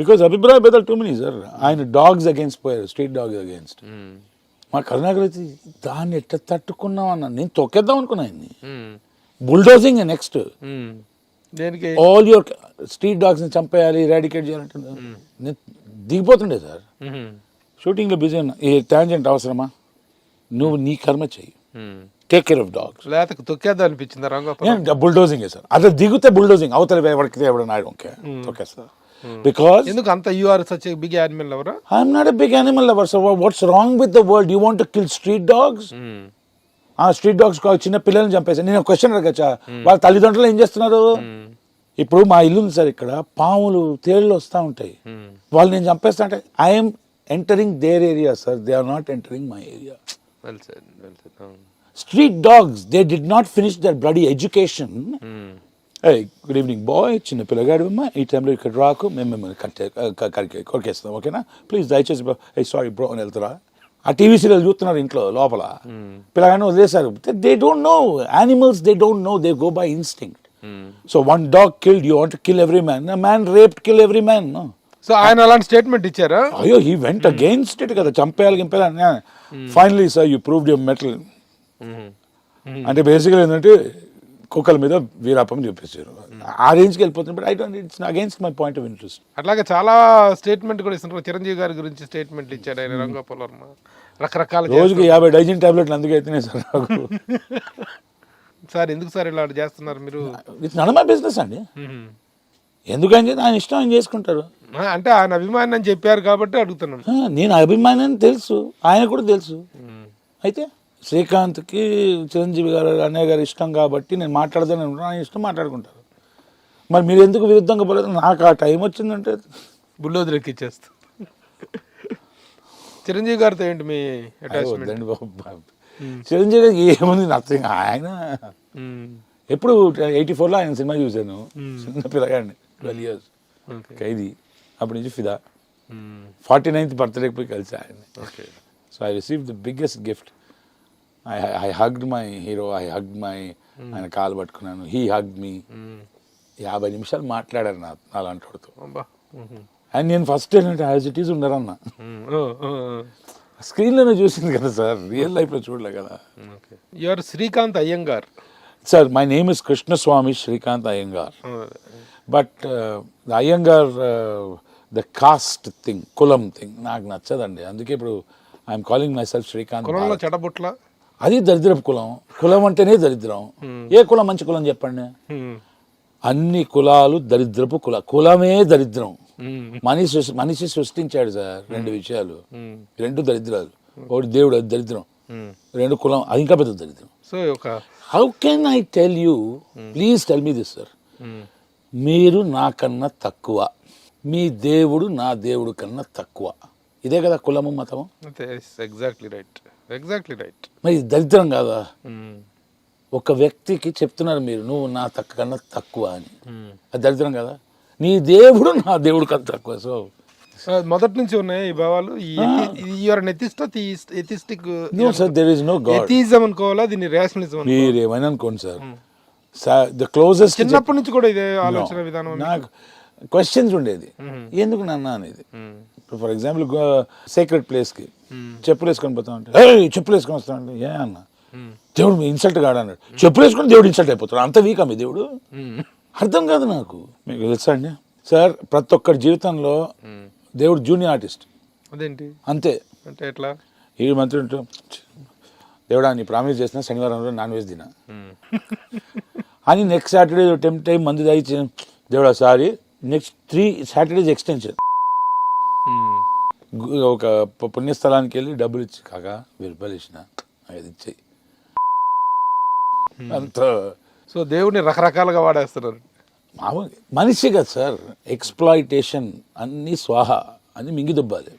బికాస్ అభిప్రాయ భేదాలు టూ మెనీ సార్. ఆయన డాగ్స్ అగేన్స్ట్ పోయారు, స్ట్రీట్ డాగ్స్ అగేన్స్ట్. మా కరుణాకర్ వచ్చి దాన్ని ఎట్లా తట్టుకున్నావు అన్న, నేను తొక్కేద్దాం అనుకున్నా ఆయన్ని. Bulldozing next, all your street dogs ని చంపేయాలి, ఇరాడికేట్ చేయాలంటే నేను దిగిపోతుండే సార్. షూటింగ్ లో బిజీ ఉన్నా, ఏ టాంజెంట్ అవసరమా, నువ్వు నీ కర్మ చెయ్యి, టేక్ కేర్ ఆఫ్ డాగ్స్. లేకపోతే తొక్కేద్దాం అనిపించింది రామ్ గోపాల్? బుల్డోజింగ్ సార్, అట్లా దిగితే బుల్డోజింగ్, అవతల ఎవరికి ఎవడ నాయడం తొక్కేస్తా. Because ఎందుకు అంత you are such a big animal lover? I am not a big animal lover. So what's wrong with the world? You want to kill street dogs? Street dogs చిన్న పిల్లల్ని చంపేసాను. నేను క్వశ్చన్ అడగచ్చా, వాళ్ళ తల్లిదండ్రులు ఏం చేస్తున్నారు? ఇప్పుడు మా ఇల్లు ఉంది సార్, ఇక్కడ పాములు తేళ్లు వస్తూ ఉంటాయి, వాళ్ళు నేను చంపేస్తా అంటే I'm entering their area sir, they are not entering my area. Street dogs, they did not finish their bloody education. Good evening boy, చిన్న పిల్లగాడు అమ్మా, ఈ టైంలో ఇక్కడ రాకు, మేము మిమ్మల్ని కొరికేస్తాం, ఓకేనా, ప్లీజ్ దయచేసి సారీ బ్రో అని వెళ్తారా. ఆ టీవీ సీరియల్ చూస్తున్నారు ఇంట్లో లోపల, పిల్లగాడిని వదిలేశారు. They don't know animals, they don't know, they go by instinct. So one dog killed, you want to kill every man, man raped kill every man. So ఆయన అలాంటి statement ఇచ్చారా? అయ్యో, హీ వెంట్ అగేన్స్ట్ ఇట్ కదా, చంపేయాలి గింపేయాలి. Finally sir you proved your mettle. అంటే బేసిక్గా ఏంటంటే కుక్కల మీద వీరాపం చూపించారు, ఆ రేంజ్కి వెళ్ళిపోతుంది. But I don't, it's against my point of interest. అట్లాగే చాలా స్టేట్మెంట్ కూడా ఇస్తున్నారు. చిరంజీవి గారి గురించి స్టేట్మెంట్ ఇచ్చాడు ఆయన, రామ్ గోపాల్ వర్మ. రకరకాల, రోజుకి 50 డజన్ టాబ్లెట్లు అందుకే అవుతున్నాయి సార్ నాకు. సార్ ఎందుకు సార్ ఇలా చేస్తున్నారు మీరు? ఇట్స్ నన్ మై బిజినెస్ అండి. ఎందుకని ఆయన ఇష్టం ఆయన చేసుకుంటారు. అంటే ఆయన అభిమాని అని చెప్పారు కాబట్టి అడుగుతున్నాను. నేను అభిమాని అని తెలుసు, ఆయన కూడా తెలుసు. అయితే శ్రీకాంత్కి చిరంజీవి గారు అన్నయ్య గారు ఇష్టం కాబట్టి నేను మాట్లాడదాను అనుకుంటున్నాను, ఆయన ఇష్టం మాట్లాడుకుంటారు. మరి మీరు ఎందుకు విరుద్ధంగా పోలేదు? నాకు ఆ టైం వచ్చిందంటే బుల్డోజర్ ఎక్కిచ్చేస్తా. చిరంజీవి గారితో ఏంటి మీ అటాచ్మెంట్? చిరంజీవి గారికి ఏముంది, నథింగ్. ఆయన ఎప్పుడు 84లో ఆయన సినిమా చూశాను, చిన్న పిల్లగాడిని, 12 years, ఖైదీ. అప్పటి నుంచి ఫిదా. 49th బర్త్డేకి పోయి కలిసి ఆయన్ని. So I receive the biggest gift. I hugged my hero, I hugged my, ఆయన కాలు పట్టుకున్నాను, he hugged me. 50 నిమిషాలు మాట్లాడారు అలాంటి వాడితో. అండ్ నేను ఫస్ట్ ఏంటంటే యాజ్ ఇట్ ఈజ్ ఉండరన్న, స్క్రీన్లోనే చూసింది కదా సార్, రియల్ లైఫ్లో చూడలే కదా. Your Srikanth Iyengar sir, my name is Krishnaswamy Srikanth Iyengar. But the Iyengar, the caste thing, కులం థింగ్ నాకు నచ్చదండి. అందుకే ఇప్పుడు I'm calling myself Srikanth. కులంలో చెడబుట్ల, అది దరిద్రపు కులం. కులం అంటేనే దరిద్రం. ఏ కులం మంచి కులం చెప్పండి? అన్ని కులాలు దరిద్రపు కులమే దరిద్రం. మనిషి సృష్టించాడు సార్ 2 విషయాలు, 2 దరిద్రాలు. ఒకటి దేవుడు, అది దరిద్రం. 2 కులం, అది ఇంకా పెద్ద దరిద్రం. సో ఒక how can I tell you, please tell me this sir, మీరు నాకన్నా తక్కువ, మీ దేవుడు నా దేవుడు కన్నా తక్కువ, ఇదే కదా కులము మతము? Exactly right, exactly right. మరి ఇది దరిద్రం కాదా? ఒక వ్యక్తికి చెప్తున్నారు మీరు నువ్వు నా కన్నా తక్కువ అని, అది దరిద్రం కదా? నీ దేవుడు నా దేవుడు కన్నా తక్కువ. సో మొదటి నుంచి ఉన్నాయి ఈ భావాలు. No sir, there is no god. Atheism అనుకోవాలా దీన్ని, రేషనలిజం మీరు ఏమైనా అనుకోండి సార్, ద క్లోజెస్ట్. చిన్నప్పటి నుంచి కూడా ఇదే ఆలోచన విధానం. నాకు క్వశ్చన్స్ ఉండేది, ఎందుకు నాన్న అనేది. ఫర్ ఎగ్జాంపుల్ సీక్రెట్ ప్లేస్కి చెప్పులు వేసుకొని పోతా ఉంటే చెప్పులు వేసుకొని వస్తా అంటే ఏ అన్న దేవుడు ఇన్సల్ట్ కాడు అన్నాడు. చెప్పులు వేసుకొని దేవుడు ఇన్సల్ట్ అయిపోతాడు, అంత వీక్ మీ దేవుడు? అర్థం కాదు నాకు. మీకు తెలుసా అండి సార్, ప్రతి ఒక్కరి జీవితంలో దేవుడు జూనియర్ ఆర్టిస్ట్. అదేంటి అంతే. అంటే ఎట్లా? ఈ మంత్రి దేవుడా నీ ప్రామిస్ చేసిన శనివారంలో నాన్ వెజ్ తినా అని నెక్స్ట్ సాటర్డే టైం మందు దాగి దేవుడా సారీ, నెక్స్ట్ 3 Saturdays ఎక్స్టెన్షన్. ఒక పుణ్యస్థలానికి వెళ్ళి డబ్బులు ఇచ్చి కాక 1000 రూపాయలు ఇచ్చిన, అది ఇచ్చేయి అంత. సో దేవుడిని రకరకాలుగా వాడేస్తున్నారు. మనిషి కదా సార్, ఎక్స్ప్లాయిటేషన్ అన్నీ స్వాహ అని మింగి దుబ్బాలి.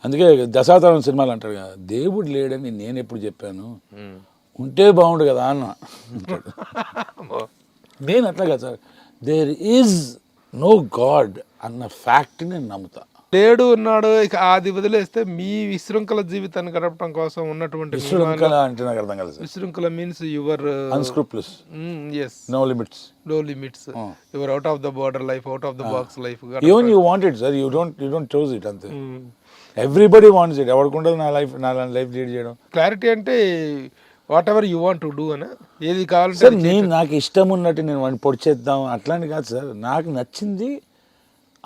అందుకే దశావతారం సినిమాలు అంటారు కదా, దేవుడు లేడని నేను ఎప్పుడు చెప్పాను, ఉంటే బాగుండు కదా అన్న. నేను అట్లా కదా sir, there is no god అన్న ఫ్యాక్ట్ నేను నమ్ముతా. లేడు ఉన్నాడు, ఇక అది వదిలేస్తే మీ విశృంఖల జీవితాన్ని గడపడం కోసం ఉన్నటువంటి విశృంఖల అంటే నాకు అర్థం కాదు సార్. విశృంఖల means your unscrupulous, yes, no limits, no limits, your out of the border life, out of the box life. Even you want it sir, you don't choose it. అంతే, ఎవ్రీబడి వాంట్స్ ఇట్. ఎవరికి నా life lead చేయడం. Clarity అంటే whatever you want to do అని, ఏది కావాలంటే sir నేను నాకు ఇష్టం ఉన్నట్టు నేను వాడిని పొడి చేద్దాం అట్లాంటి కాదు సార్. నాకు నచ్చింది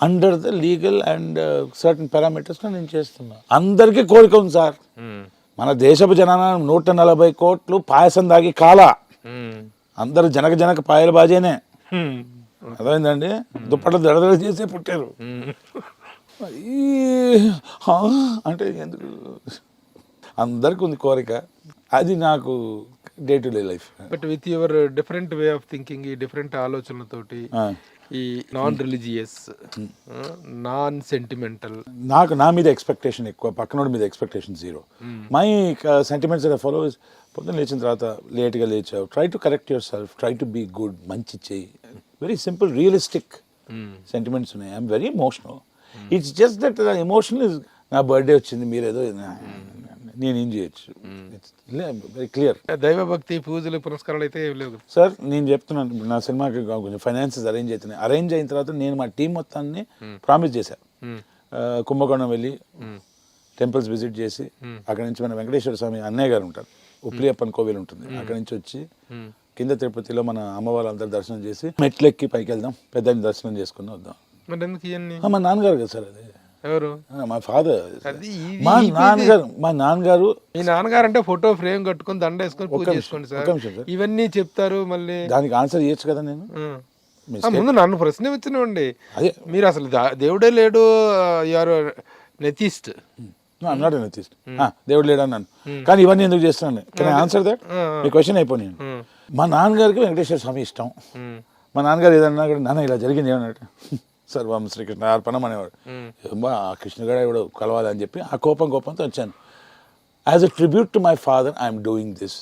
under the legal and certain పారామీటర్స్లో నేను చేస్తున్నా. అందరికీ కోరిక ఉంది సార్. మన దేశపు జనాభా 140 కోట్లు పాయసం దాగి కాలా, అందరు జనక పాయల బాజేనే. అర్థమైందండి, దుప్పట్లు దడదడ చేసే పుట్టారు. అంటే ఎందుకు అందరికి ఉంది కోరిక, అది నాకు day to day life. But with your different way of thinking, ఈ డిఫరెంట్ ఆలోచనలతోటి, ఈ నాన్ రిలీజియస్, నాన్ సెంటిమెంటల్, నాకు నా మీద ఎక్స్పెక్టేషన్ ఎక్కువ, పక్కనోడి మీద expectation 0. My sentiments follow is పొద్దున్న లేచిన తర్వాత లేట్గా లేచావు, try to correct yourself, try to be good, మంచి చెయ్యి. వెరీ సింపుల్ రియలిస్టిక్ సెంటిమెంట్స్ ఉన్నాయి. I'm very emotional. It's just that emotional is, నా బర్త్డే వచ్చింది మీరేదో నేనేం చేయొచ్చు, వెరీ క్లియర్. దైవభక్తి, పూజలు, పురస్కారాలు అయితే ఏం లేవు సార్. నేను చెప్తున్నాను, నా సినిమాకి కొంచెం ఫైనాన్సెస్ అరేంజ్ అవుతున్నాయి. అరేంజ్ అయిన తర్వాత నేను మా టీం మొత్తాన్ని ప్రామిస్ చేశాను, కుంభకోణం వెళ్ళి టెంపుల్స్ విజిట్ చేసి, అక్కడ నుంచి మన వెంకటేశ్వర స్వామి అన్నయ్య గారు ఉంటారు, ఉప్లియప్పన్ కోవిల్ ఉంటుంది, అక్కడ నుంచి వచ్చి కింద తిరుపతిలో మన అమ్మ వాళ్ళందరూ దర్శనం చేసి మెట్లెక్కి పైకి వెళ్దాం, పెద్ద దర్శనం చేసుకుని వద్దాం. మా నాన్నగారు కదా సార్, అది ఎవరు? మా ఫాదర్. మా నాన్నగారు. మీ నాన్నగారు అంటే ఫోటో ఫ్రేమ్ కట్టుకుని దండ వేసుకొని పూజ చేసుకోండి సార్, ఇవన్నీ చెప్తారు. మళ్ళీ దానికి ఆన్సర్ చేయొచ్చు కదా నేను. ముందు నన్ను ప్రశ్న వచ్చినండి, మీరు అసలు దేవుడే లేడు, యూఆర్ నెథిస్ట్. నాట్ నెథిస్ట్, దేవుడు లేడు అన్నాను, కానీ ఇవన్నీ ఎందుకు చేస్తున్నాను? Can I answer that? Me question అయిపోయి. మా నాన్నగారికి వెంకటేశ్వర స్వామి ఇష్టం. మా నాన్నగారు ఏదన్నా కూడా నాన్న ఇలా జరిగింది ఏమన్నట్టు, సర్వం శ్రీకృష్ణ అర్పణం అనేవాడు. ఆ కృష్ణగాడు ఎవడో కలవాలి అని చెప్పి ఆ కోపంతో వచ్చాను. As a tribute to my father I'm doing this.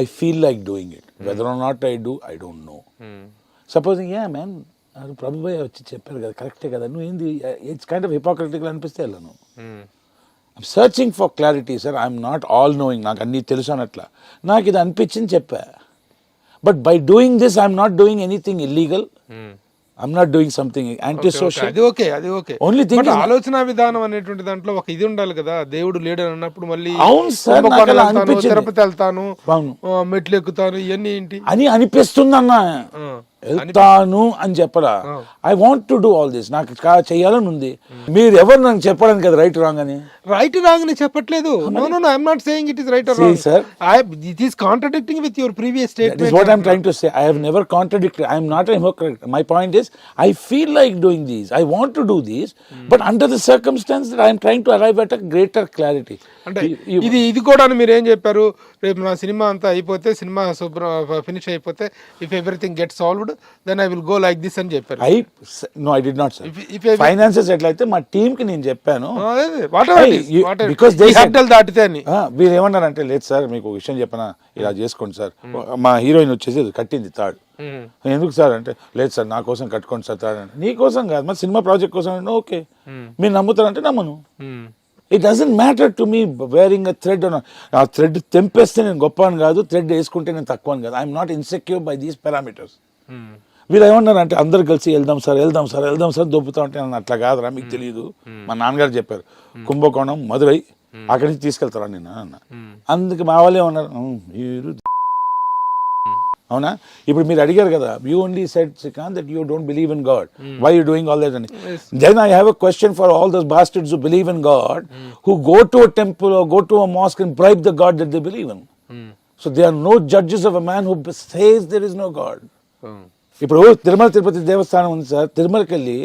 I feel like doing it. Whether or not I don't know. Supposing man ప్రభుభయ్య వచ్చి చెప్పారు కదా, కరెక్టే కదా, నువ్వు ఏంది ఇట్స్ కైండ్ ఆఫ్ హిపోక్రటికల్ అనిపిస్తే వెళ్ళను. I'm searching for clarity sir. I'm not all knowing, నాకు అన్నీ తెలుసు అన్నట్లా. నాకు ఇది అనిపించింది చెప్పా. But by doing this I'm not doing anything illegal. I'm not doing something anti-social. అది ఓకే. Only thing is ఆలోచన విధానం అనేటువంటి దాంట్లో ఒక ఇది ఉండాలి కదా, దేవుడు లేడు అన్నప్పుడు మళ్ళీ అవును సార్, తిరుపతి వెళ్తాను, మెట్లు ఎక్కుతాను, ఇవన్నీ ఏంటి అని అనిపిస్తుంది అన్న. వెళ్తాను అని చెప్పరా. I want to do all this, నాకు చెయ్యాలని ఉంది. మీరు ఎవరు నాకు చెప్పడానికి కదా రైట్ రాంగ్ అని. రైట్ రాంగ్ అని చెప్పట్లేదు. No I'm not saying it is right or wrong sir, it is contradicting with your previous that is statement. what I'm trying to say. I have never contradicted. I am not a hypocrite. My point is, I feel like doing these, I want to do these, but under the circumstance that I am trying to arrive at a greater clarity. అంటే ఇది కూడా మీరు ఏం చెప్పారు, రేపు నా cinema అంతా అయిపోతే, సినిమా ఫినిష్ అయిపోతే, if everything get solved then I will go like this అని చెప్పారు. I did not say. Finances ఎట్లయితే మా టీమ్ కి నేను చెప్పాను, దాటితే అని. మీరు ఏమన్నారంటే, లేదు సార్ మీకు ఒక విషయం చెప్పనా, ఇలా చేసుకోండి సార్. మా హీరోయిన్ వచ్చేసి కట్టింది తాడు. ఎందుకు సార్ అంటే, లేదు సార్ నా కోసం కట్టుకోండి సార్ తాడు. నీ కోసం కాదు, మా సినిమా ప్రాజెక్ట్ కోసం. ఓకే, మీరు నమ్ముతారంటే నమ్మను. It doesn't matter to me wearing a thread. ఆ థ్రెడ్ తెంపేస్తే నేను గొప్ప అని కాదు, థ్రెడ్ వేసుకుంటే నేను తక్కువ అని కాదు. I'm not insecure by these parameters. వీళ్ళు ఏమన్నారు అంటే, అందరు కలిసి వెళ్దాం సార్ దొబ్బుతా ఉంటే, నన్ను అట్లా కాదురా, మీకు తెలియదు. మా నాన్నగారు చెప్పారు, కుంభకోణం మధురై, అక్కడి నుంచి తీసుకెళ్తారా నేను అన్న. అందుకు మా వాళ్ళే ఉన్నారు, మీరు అవునా. ఇప్పుడు మీరు అడిగారు కదా, you only said Srikanth that you don't believe in God, why you doing all that అని. Then I have a question for all those bastards who believe in God, who go to a temple or go to a mosque and bribe the God that they believe in. So they are no judges of a man who says there is no God. ఇప్పుడు తిరుమల తిరుపతి దేవస్థానం ఉంది sir, తిరుమలకి వెళ్ళి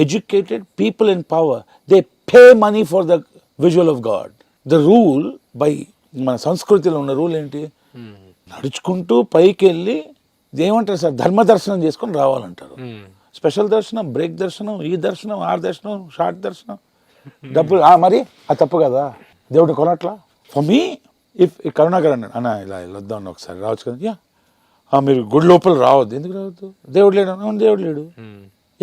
educated people in power, they pay money for the visual of God. The rule by మన సంస్కృతిలో ఉన్న rule ఏంటి, నడుచుకుంటూ పైకి వెళ్ళి ఏమంటారు సార్, ధర్మ దర్శనం చేసుకొని రావాలంటారు. స్పెషల్ దర్శనం, బ్రేక్ దర్శనం, ఈ దర్శనం, ఆ దర్శనం, షార్ట్ దర్శనం, డబ్బులు. మరి అది తప్పు కదా, దేవుడిని కొనట్లా. ఫర్ మీ ఇఫ్ కరుణాకర్ అన్నాడు, అన్న ఇలా వెళ్ళొద్దాం ఒకసారి, రావచ్చు కదా. యా, మీరు గుడి లోపల రావద్దు. ఎందుకు రావద్దు, దేవుడు లేడు. దేవుడు లేడు,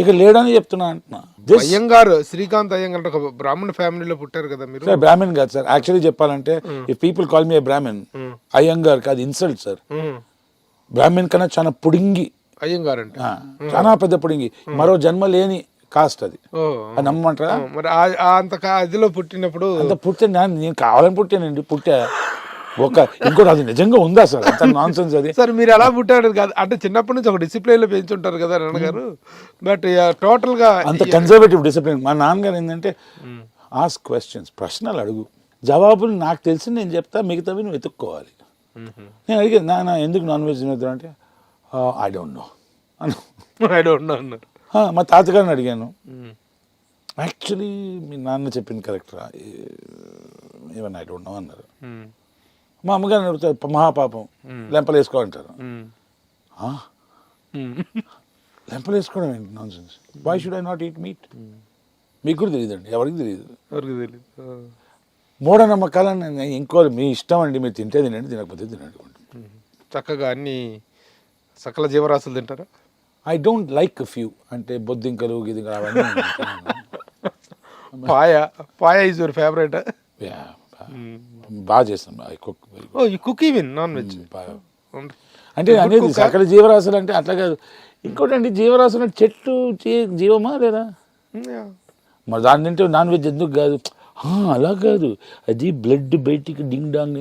ఇక లేడని చెప్తున్నా అంటున్నా. అయ్యంగారు, శ్రీకాంత్ అయ్యంగారు ఒక బ్రాహ్మణ ఫ్యామిలీలో పుట్టారు కదా మీరు. సార్ బ్రాహ్మణ్ కాదు సార్, యాక్చువల్లీ చెప్పాలంటే ఇఫ్ పీపుల్ కాల్ మీ ఏ బ్రాహ్మణ్, అయ్యంగార్ కాదు ఇన్సల్ట్ సార్. బ్రాహ్మణ్ కన్నా చాలా పుడింగి అయ్యంగారు అంటే, చాలా పెద్ద పుడింగి, మరో జన్మ లేని కాస్ట్ అది. నమ్మంటారా? మరి అంత అదిలో పుట్టినప్పుడు అంత పుట్టే నేను కావాలని పుట్టానండి, పుట్టా. ఇంకోటి అది నిజంగా ఉందా సార్, అంత నాన్ సెన్స్ అది. సార్ మీరు ఎలా పుట్టాడు కాదు అంటే, చిన్నప్పటి నుంచి ఒక డిసిప్లైన్ లో పెంచుంటారు కదా నాన్నగారు, బట్ టోటల్ గా అంత కన్జర్వేటివ్ డిసిప్లిన్. మా నాన్నగారు ఏంటంటే, ఆస్క్ క్వశ్చన్స్, ప్రశ్నలు అడుగు, జవాబులు నాకు తెలిసి నేను చెప్తా, మిగతావి నువ్వు వెతుక్కోవాలి. నేను అడిగాను, నాన్న ఎందుకు నాన్ వెజ్ తినొద్దు అంటే, ఐ డోంట్ నో అన్నారు. మా తాతగారిని అడిగాను, యాక్చువల్లీ మీ నాన్న చెప్పింది కరెక్టరా, ఈవెన్ ఐ డోంట్ నో అన్నారు. మా అమ్మగారిని అడుగుతారు, మహాపాపం లెంపలు వేసుకో అంటారు. లెంపలు వేసుకోవడం ఏంటి, nonsense. Why should I not eat meat? మీకు కూడా తెలియదండి, ఎవరికి తెలియదు. మూఢనమ్మకాలని ఇంకో మీ ఇష్టం అండి, మీరు తింటే తినండి, తినకపోతే తినండి. చక్కగా అన్ని సకల జీవరాశులు తింటారా? ఐ డోంట్ లైక్ ఫ్యూ, అంటే బొద్దింకలు గిదింకలు అవన్నీ. పాయ ఈజ్ యువర్ ఫేవరెట్? బాగా చేస్తాను, కుక్ ఈవెన్ నాన్ వెజ్. అంటే అనేది సకల జీవరాశులు అంటే అట్లా కాదు. ఇంకోటి అండి, జీవరాశులు అంటే చెట్టు జీవమా లేదా? మరి దాని తింటే నాన్ వెజ్ ఎందుకు కాదు? అలా కాదు, అది బ్లడ్ బయటికి డింగ్ డాంగ్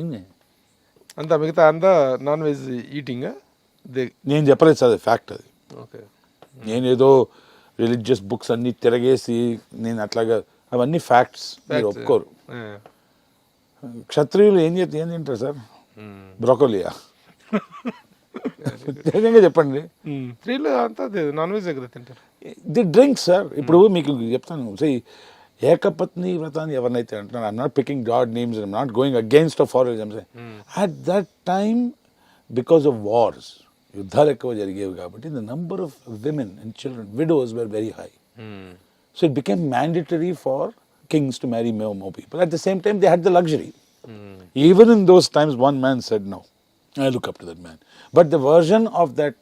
అంతా, మిగతా అంతా నాన్ వెజ్ ఈటింగ్. నేను చెప్పలేదు సార్, అది ఫ్యాక్ట్. అది నేను ఏదో రిలీజియస్ బుక్స్ అన్ని తిరగేసి నేను అట్లాగా, అవన్నీ ఫ్యాక్ట్స్, మీరు ఒప్పుకోరు. క్షత్రియులు ఏం తింటారు సార్? బ్రోకోలియా? నిజంగా చెప్పండి, స్త్రీలు అంతా నాన్ వెజ్ కదా తింటారు. The drink sir. ఇప్పుడు మీకు చెప్తాను, ఏకపత్ని వ్రతాన్ని ఎవరినైతే అంటున్నారు, I'm not picking god names, I'm not going against of for example. At that time because of wars, యుద్ధాలు ఎక్కువ జరిగేవి కాబట్టి, the number of women and children, widows were very high. So it became mandatory for kings to marry more people. At the same time, they had the luxury. Even in those times, one man said no. I look up to that man. But the version of that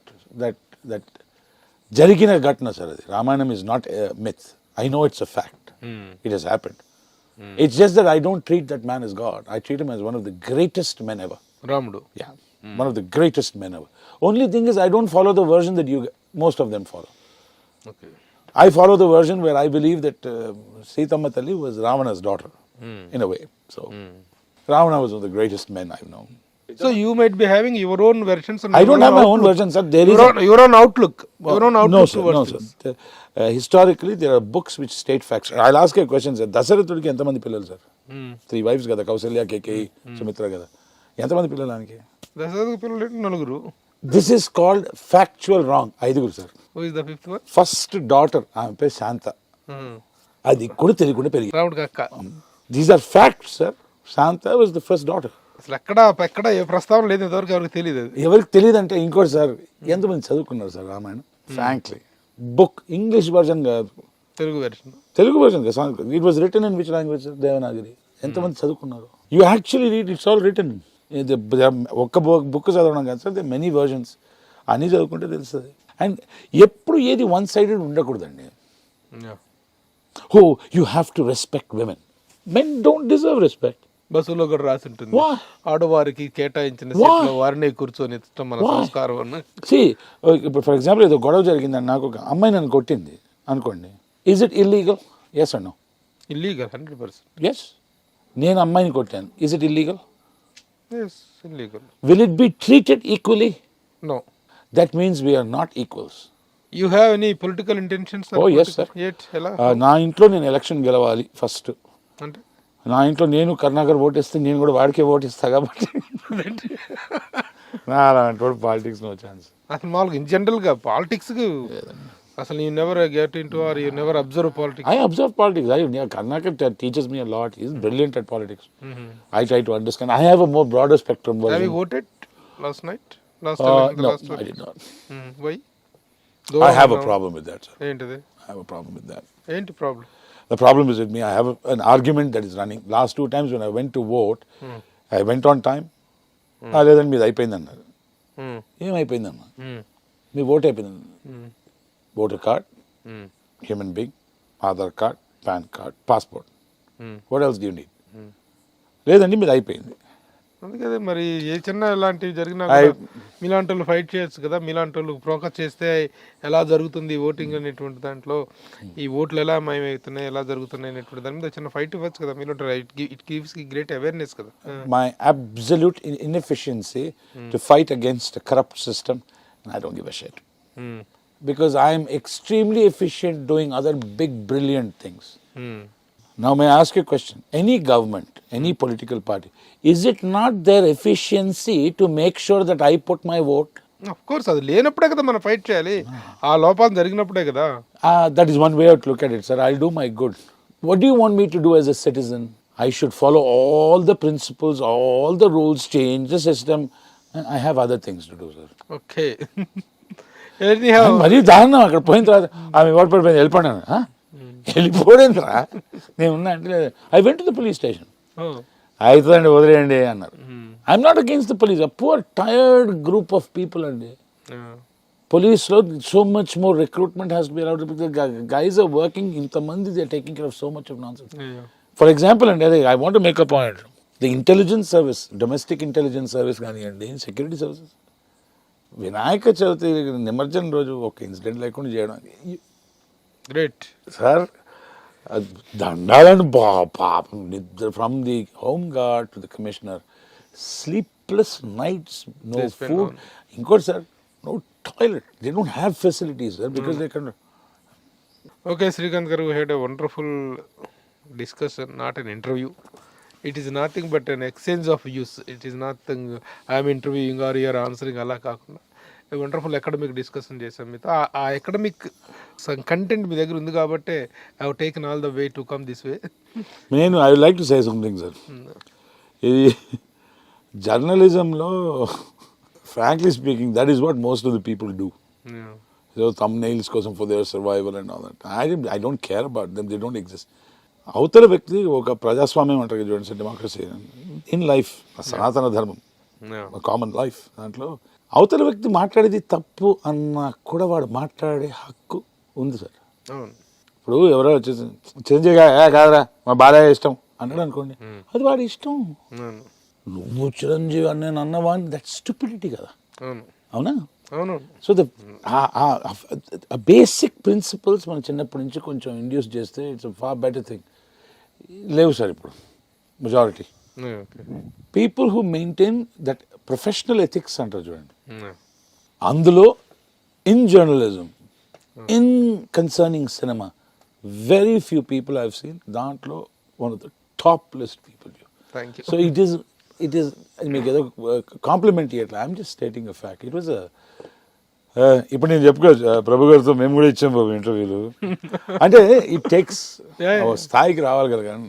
jarigina ghatna, sir, Ramayana is not a myth. I know it's a fact. It has happened. It's just that I don't treat that man as God. I treat him as one of the greatest men ever. Ramudu. Yeah, one of the greatest men ever. Only thing is, I don't follow the version that most of them follow. Okay. I follow the version where I believe that Sitaamma Talli was Ravana's daughter, in a way. So, Ravana was one of the greatest men I've known. So you might be having your own versions. And I your don't have my own outlook. version, sir. There is Your own outlook. Your own outlook no, sir. towards No, things. sir. Historically, there are books which state facts. I'll ask you a question, sir. దశరథుడికి ఎంతమంది పిల్లలు sir? 3 wives కదా, కౌసల్య, కేకేయి, సుమిత్ర కదా. ఎంతమంది పిల్లలు ఆయనకి? దశరథ పిల్లలు నలుగురు. This is called factual wrong. 5 సార్. Who is the fifth one? First daughter ఆమె పేరు శాంత. అది కూడా తెలియకుండా పెరిగి. రాముడికి అక్క. These are facts sir. Shanta was the first daughter. అసలు ఎక్కడ ఏ ప్రస్తావన లేదు, ఇంతవరకు ఎవరికి తెలియదు అది. ఎవరికి తెలియదు అంటే ఇంకోటి సార్, ఎంతమంది చదువుకున్నారు sir Ramayanam? Frankly book English version కాదు, తెలుగు వెర్షన్. తెలుగు వర్జన్ కదా. It was written in which language? Devanagari. ఎంతమంది చదువుకున్నారు? You actually read, it's all written. ఒక్క బుక్ చదవడం కాదు సార్, దే మెనీ వర్జన్స్. అన్నీ చదువుకుంటే తెలుస్తుంది. అండ్ ఎప్పుడు ఏది వన్ సైడెడ్ ఉండకూడదండి. Oh you have to respect women. Men don't deserve respect. బస్సులో కూడా రాసి ఉంటుంది, ఆడవారికి కేటాయించిన సీట్లో వారినే కూర్చొని ఇష్టం మన సంస్కారం అని. ఇప్పుడు ఫర్ ఎగ్జాంపుల్ ఏదో గొడవ జరిగిందని నాకు ఒక అమ్మాయి నన్ను కొట్టింది అనుకోండి, is it illegal? Yes and no? Illegal 100%. Yes. నేను అమ్మాయిని కొట్టాను, is it illegal? Yes, illegal. Will it be treated equally? No. That means we are not equals. You have any political intentions? Oh, yes, sir. Yet, ఎలా? నా ఇంట్లో నేను election గెలవాలి first. అంటే నా ఇంట్లో నేను కరుణాకర్ ఓటేస్తే నేను కూడా వాడికే ఓటేస్తా కాబట్టి నా అలాంటి పాలిటిక్స్ నో ఛాన్స్. అసలు మామూలుగా ఇన్ జనరల్గా పాలిటిక్స్కి అసలు you never get into or you never observe politics? I observe politics. Karnakar teaches me a lot. He's brilliant at politics. I try to understand. I have a more broader spectrum version. Have you voted last night? No, I did not. Why? I have a problem with that, sir. ఏంటిది? I have a problem with that. ఏంటి problem? The problem is with me. I have an argument that is running. Last 2 times when I went to vote, I went on time. లేదండి మీది అయిపోయింది అన్నారు. ఏమైపోయిందమ్మా? మీ vote అయిపోయింది. Voter card, human being, Aadhaar card, PAN card, passport. What else do you need? లేదండి మీది అయిపోయింది. అందుకదే మరి ఏ చిన్న ఇలాంటివి జరిగినా మీలాంటి వాళ్ళు ఫైట్ చేయొచ్చు కదా. మీలాంటి వాళ్ళు ఫోకస్ చేస్తే ఎలా జరుగుతుంది ఓటింగ్ అనేటువంటి దాంట్లో, ఈ ఓట్లు ఎలా మాయమవుతున్నాయి, ఎలా జరుగుతున్నాయి అనేటువంటి దాని మీద చిన్న ఫైట్ ఇవ్వచ్చు కదా. మీలో ఇట్ గివ్స్ గ్రేట్ అవేర్నెస్ కదా. My absolute inefficiency to fight against a corrupt system, and I don't give a shit. Because I am extremely efficient doing other big brilliant things. Now may I ask you a question? Any government, any political party, is it not their efficiency to make sure that I put my vote? Of course, అది లేనప్పుడే కదా మనం fight చేయాలి. ఆ లోపాలు జరిగినప్పుడే కదా. That is one way to look at it, sir. I'll do my good. What do you want me to do as a citizen? I should follow all the principles, all the rules, change the system. I have other things to do, sir. Okay. మరీ దారుణం. అక్కడ పోయిన తర్వాత ఆమె vote పడిపోయింది, వెళ్ళిపోయాను. వెళ్ళిపోయిందిరా నేను ఉన్నా అంటే I went to the police station. అవుతుందండి వదిలేయండి అన్నారు. I'm not against the police. A poor tired group of people అండి. పోలీస్లో so much more recruitment has to be allowed because guys are working. ఇంతమంది they are taking care of so much of nonsense. For example అండి, అదే I want to make a point. The intelligence service, domestic intelligence service కానివ్వండి, security services, Vinayaka Chavithi నిమజ్జనం రోజు ఒక incident లేకుండా చేయడం great sir. దండాలని పాపం నిద్ర. From the home guard to the commissioner, sleepless nights, no food. ఇంకోటి sir, no toilet. They don't have facilities sir because they can. Okay Srikanth గారు, we had a wonderful discussion, not an interview. It is nothing but an exchange of views. It is nothing I am interviewing or you are answering అలా కాకుండా wonderful academic discussion చేసాం మీతో. ఆ academic content మీ దగ్గర ఉంది కాబట్టి I have taken all the way to come this way. నేను I would like to say something sir. ఇది జర్నలిజంలో frankly speaking that is what most of the people do. So thumbnails కోసం for their survival and all that. I don't care about them, they don't exist. అవతల వ్యక్తి ఒక ప్రజాస్వామ్యం అంటారు చూడండి sir, democracy in life, సనాతన ధర్మం, కామన్ లైఫ్. దాంట్లో అవతల వ్యక్తి మాట్లాడేది తప్పు అన్నా కూడా వాడు మాట్లాడే హక్కు ఉంది సార్. ఇప్పుడు ఎవరో వచ్చేసి చిరంజీవి కాదురా మా బాలయ్య ఇష్టం అన్నాడు అనుకోండి, అది వాడి ఇష్టం. నువ్వు చిరంజీవి అని నేను అన్నవాడిని, దట్ స్టూపిడిటీ కదా. అవునా? సో ద బేసిక్ ప్రిన్సిపల్స్ మనం చిన్నప్పటి నుంచి కొంచెం ఇండ్యూస్ చేస్తే ఇట్స్ ఫార్ బెటర్ థింగ్. లేవు సార్ ఇప్పుడు majority. Okay. People who maintain that professional ethics అంటారు చూడండి, అందులో in journalism, in concerning cinema, very few people I have seen దాంట్లో one of the top list people. Thank you. So it is మీకు ఏదో compliment చేయట్లేదు, I'm just stating a fact. It was ఇప్పుడు నేను చెప్పుకోవచ్చు ప్రభు గారితో మేము కూడా ఇచ్చాం బాబు ఇంటర్వ్యూలు. అంటే ఇట్ టేక్స్ స్థాయికి రావాలి కదా. కానీ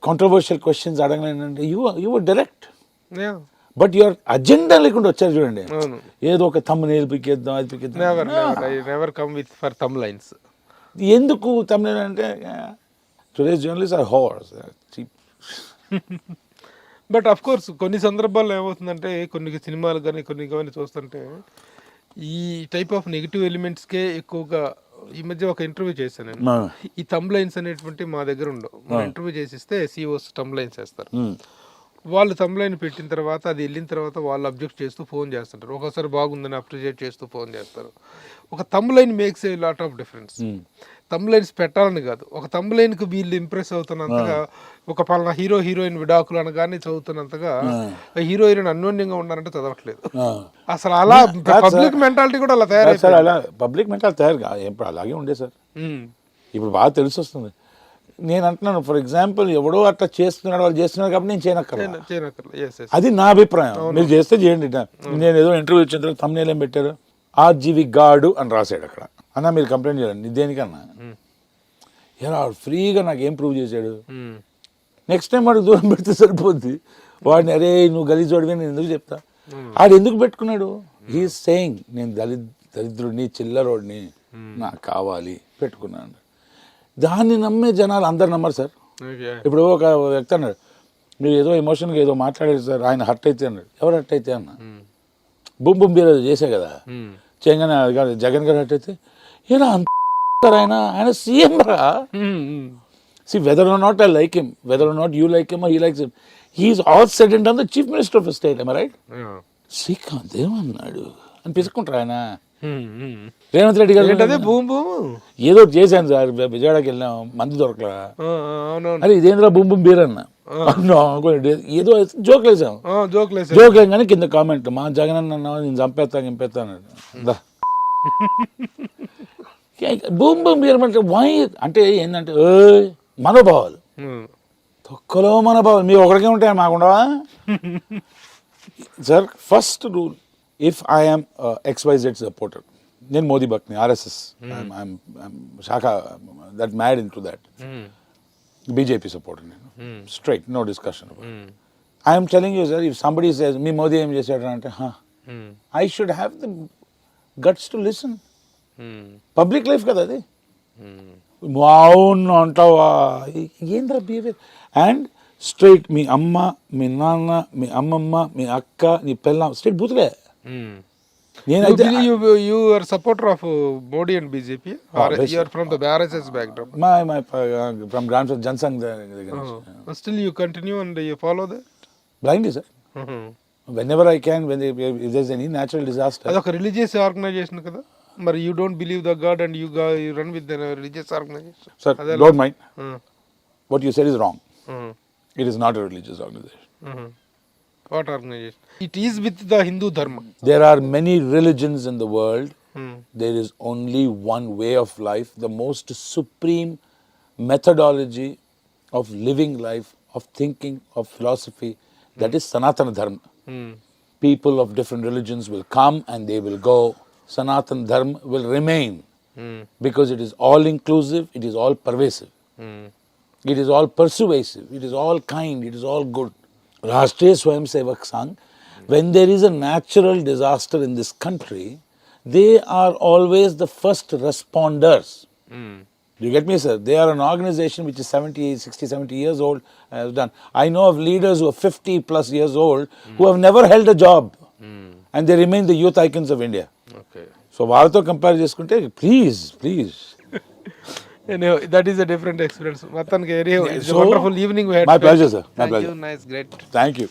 కాంట్రవర్షియల్ క్వశ్చన్స్ అడగలేనంటే you direct, but your agenda లేకుండా వచ్చారు చూడండి. ఏదో ఒక తమ్ము పిక్కేద్దాం, అది పిక్కేద్దాం. Never come with for thumb lines. ఎందుకు తమ్ముడు అంటే today's journalist are whores cheap. But of course కొన్ని సందర్భాల్లో ఏమవుతుందంటే కొన్ని సినిమాలు కానీ కొన్ని చూస్తుంటే ఈ టైప్ ఆఫ్ నెగిటివ్ ఎలిమెంట్స్కే ఎక్కువగా. ఈ మధ్య ఒక ఇంటర్వ్యూ చేశాను నేను. ఈ థంబ్ లైన్స్ అనేటువంటి మా దగ్గర ఉండవు. ఇంటర్వ్యూ చేసిస్తే సిఓస్ థంబ్ లైన్స్ వేస్తారు. వాళ్ళు థంబ్ లైన్ పెట్టిన తర్వాత అది వెళ్ళిన తర్వాత వాళ్ళు అబ్జెక్ట్ చేస్తూ ఫోన్ చేస్తుంటారు. ఒకసారి బాగుందని అప్రిషియేట్ చేస్తూ ఫోన్ చేస్తారు. ఒక thumb line makes a lot of difference. Thumb lines పెట్టాలని కాదు, ఒక థంబ్ లైన్ కు వీళ్ళు ఇంప్రెస్ అవుతున్నంతగా, ఒక పలానా హీరో హీరోయిన్ విడాకులు అనగానే చదువుతున్నంతగా హీరో హీరోయిన్ అన్యోన్యంగా ఉన్నారంటే చదవట్లేదు. అసలు అలా పబ్లిక్ మెంటాలిటీ కూడా అలా తయారైంది. అలా పబ్లిక్ మెంటాలిటీ ఇప్పుడు అలాగే ఉండే సార్. ఇప్పుడు బాగా తెలిసి వస్తుంది. నేను అంటున్నాను, ఫర్ ఎగ్జాంపుల్ ఎవడో అట్లా చేస్తున్నాడు, వాళ్ళు చేస్తున్నారు కాబట్టి నేను చేయనక్కర్లేదు. అది నా అభిప్రాయం. మీరు చేస్తే చేయండి. నేను ఏదో ఇంటర్వ్యూ వచ్చిన తర్వాత thumbnail ఏం పెట్టారు, ఆర్జీవి గాడు అని రాశాడు అక్కడ. అన్నా మీరు కంప్లైంట్ చేయండి దేనికన్నా, ఎలా ఫ్రీగా నాకు ఏం ప్రూవ్ చేశాడు. నెక్స్ట్ టైం వాడికి దూరం పెడితే సరిపోద్ది. వాడిని అరే నువ్వు గలీజోడివి నేను ఎందుకు చెప్తా. ఆడు ఎందుకు పెట్టుకున్నాడు, హీఈస్ సేయింగ్ నేను దరిద్రుడిని చిల్లరోడిని నాకు కావాలి పెట్టుకున్నాను. దాన్ని నమ్మే జనాలు అందరు నమ్మరు సార్. ఇప్పుడు ఒక వ్యక్తి అన్నాడు, మీరు ఏదో ఎమోషన్గా ఏదో మాట్లాడారు సార్, ఆయన హర్ట్ అయితే అన్నాడు. ఎవరు హర్ట్ అయితే అన్న, బుమ్ బుమ్ బీర్ చేసే కదా చేయగానే జగన్ గారు హర్ట్ అయితే ఏనా అంత ఆయన సీఎం రా. See, whether or not I like him, whether or not you like him or he likes him, he is all said and done the chief minister of a state, am I right? Srikanth ఏమన్నాడు అని పిసుకుంటారు ఆయన. రేవంత్ రెడ్డి గారు ఏదో చేశాను sir, విజయవాడకి వెళ్ళాం మంది దొరకలా, అరే ఇదేంద్రా బూమ్ బూమ్ బీర్ అన్నా, ఏదో జోక్ వేసాం. జోక్ కానీ కింద కామెంట్ మా జగన్ అన్న నేను చంపేస్తా అన్నాడు. బూమ్ బూమ్ బీర్ అంటే వై అంటే ఏంటంటే మనోభావాలు, తొక్కలో మనోభావాలు మీ ఒకరికే ఉంటాయి మాకుండవా సార్. First rule, if I'm XYZ supporter, నేను మోదీ భక్ని, RSS, శాఖ that mad in to that, BJP supporter నేను, straight no discussion. I'm telling you sir, if somebody says me Modi ఏం చేశాడు అంటే I should have the guts to listen. Public life కదా అది. అవును అంటావా ఏంద్రా బిహేవియర్. అండ్ స్ట్రైట్ మీ అమ్మ మీ నాన్న మీ అమ్మమ్మ మీ అక్క నీ పిల్ల స్ట్రైట్ బూతులే. నేనైతే you are supporter of Modi and BJP, or you are from the RSS background? my from Grand Jansang. Still you continue and you follow that blindly sir. Whenever I can, when if there's any natural disaster. అదొక religious organisation కదా మరి. You don't believe the god and you run with the religious organisation. Sir, don't mind. What you said is wrong. It is not a religious organization. What organization? It is with the Hindu dharma. There are many religions in the world. There is only one way of life, the most supreme methodology of living life, of thinking, of philosophy, that is Sanatana Dharma. People of different religions will come and they will go. Sanatana Dharma will remain because it is all inclusive, it is all pervasive, it is all persuasive, it is all kind, it is all good. Rashtriya Swayamsevak Sangh, when there is a natural disaster in this country, they are always the first responders. You get me, sir? They are an organization which is 60, 70 years old. Has done. I know of leaders who are 50 plus years old who have never held a job and they remain the youth icons of India. Okay. So వాళ్ళతో compare చేసుకుంటే please that is a different experience. మొత్తానికి wonderful evening. My pleasure sir, my pleasure. Nice, great. Thank you.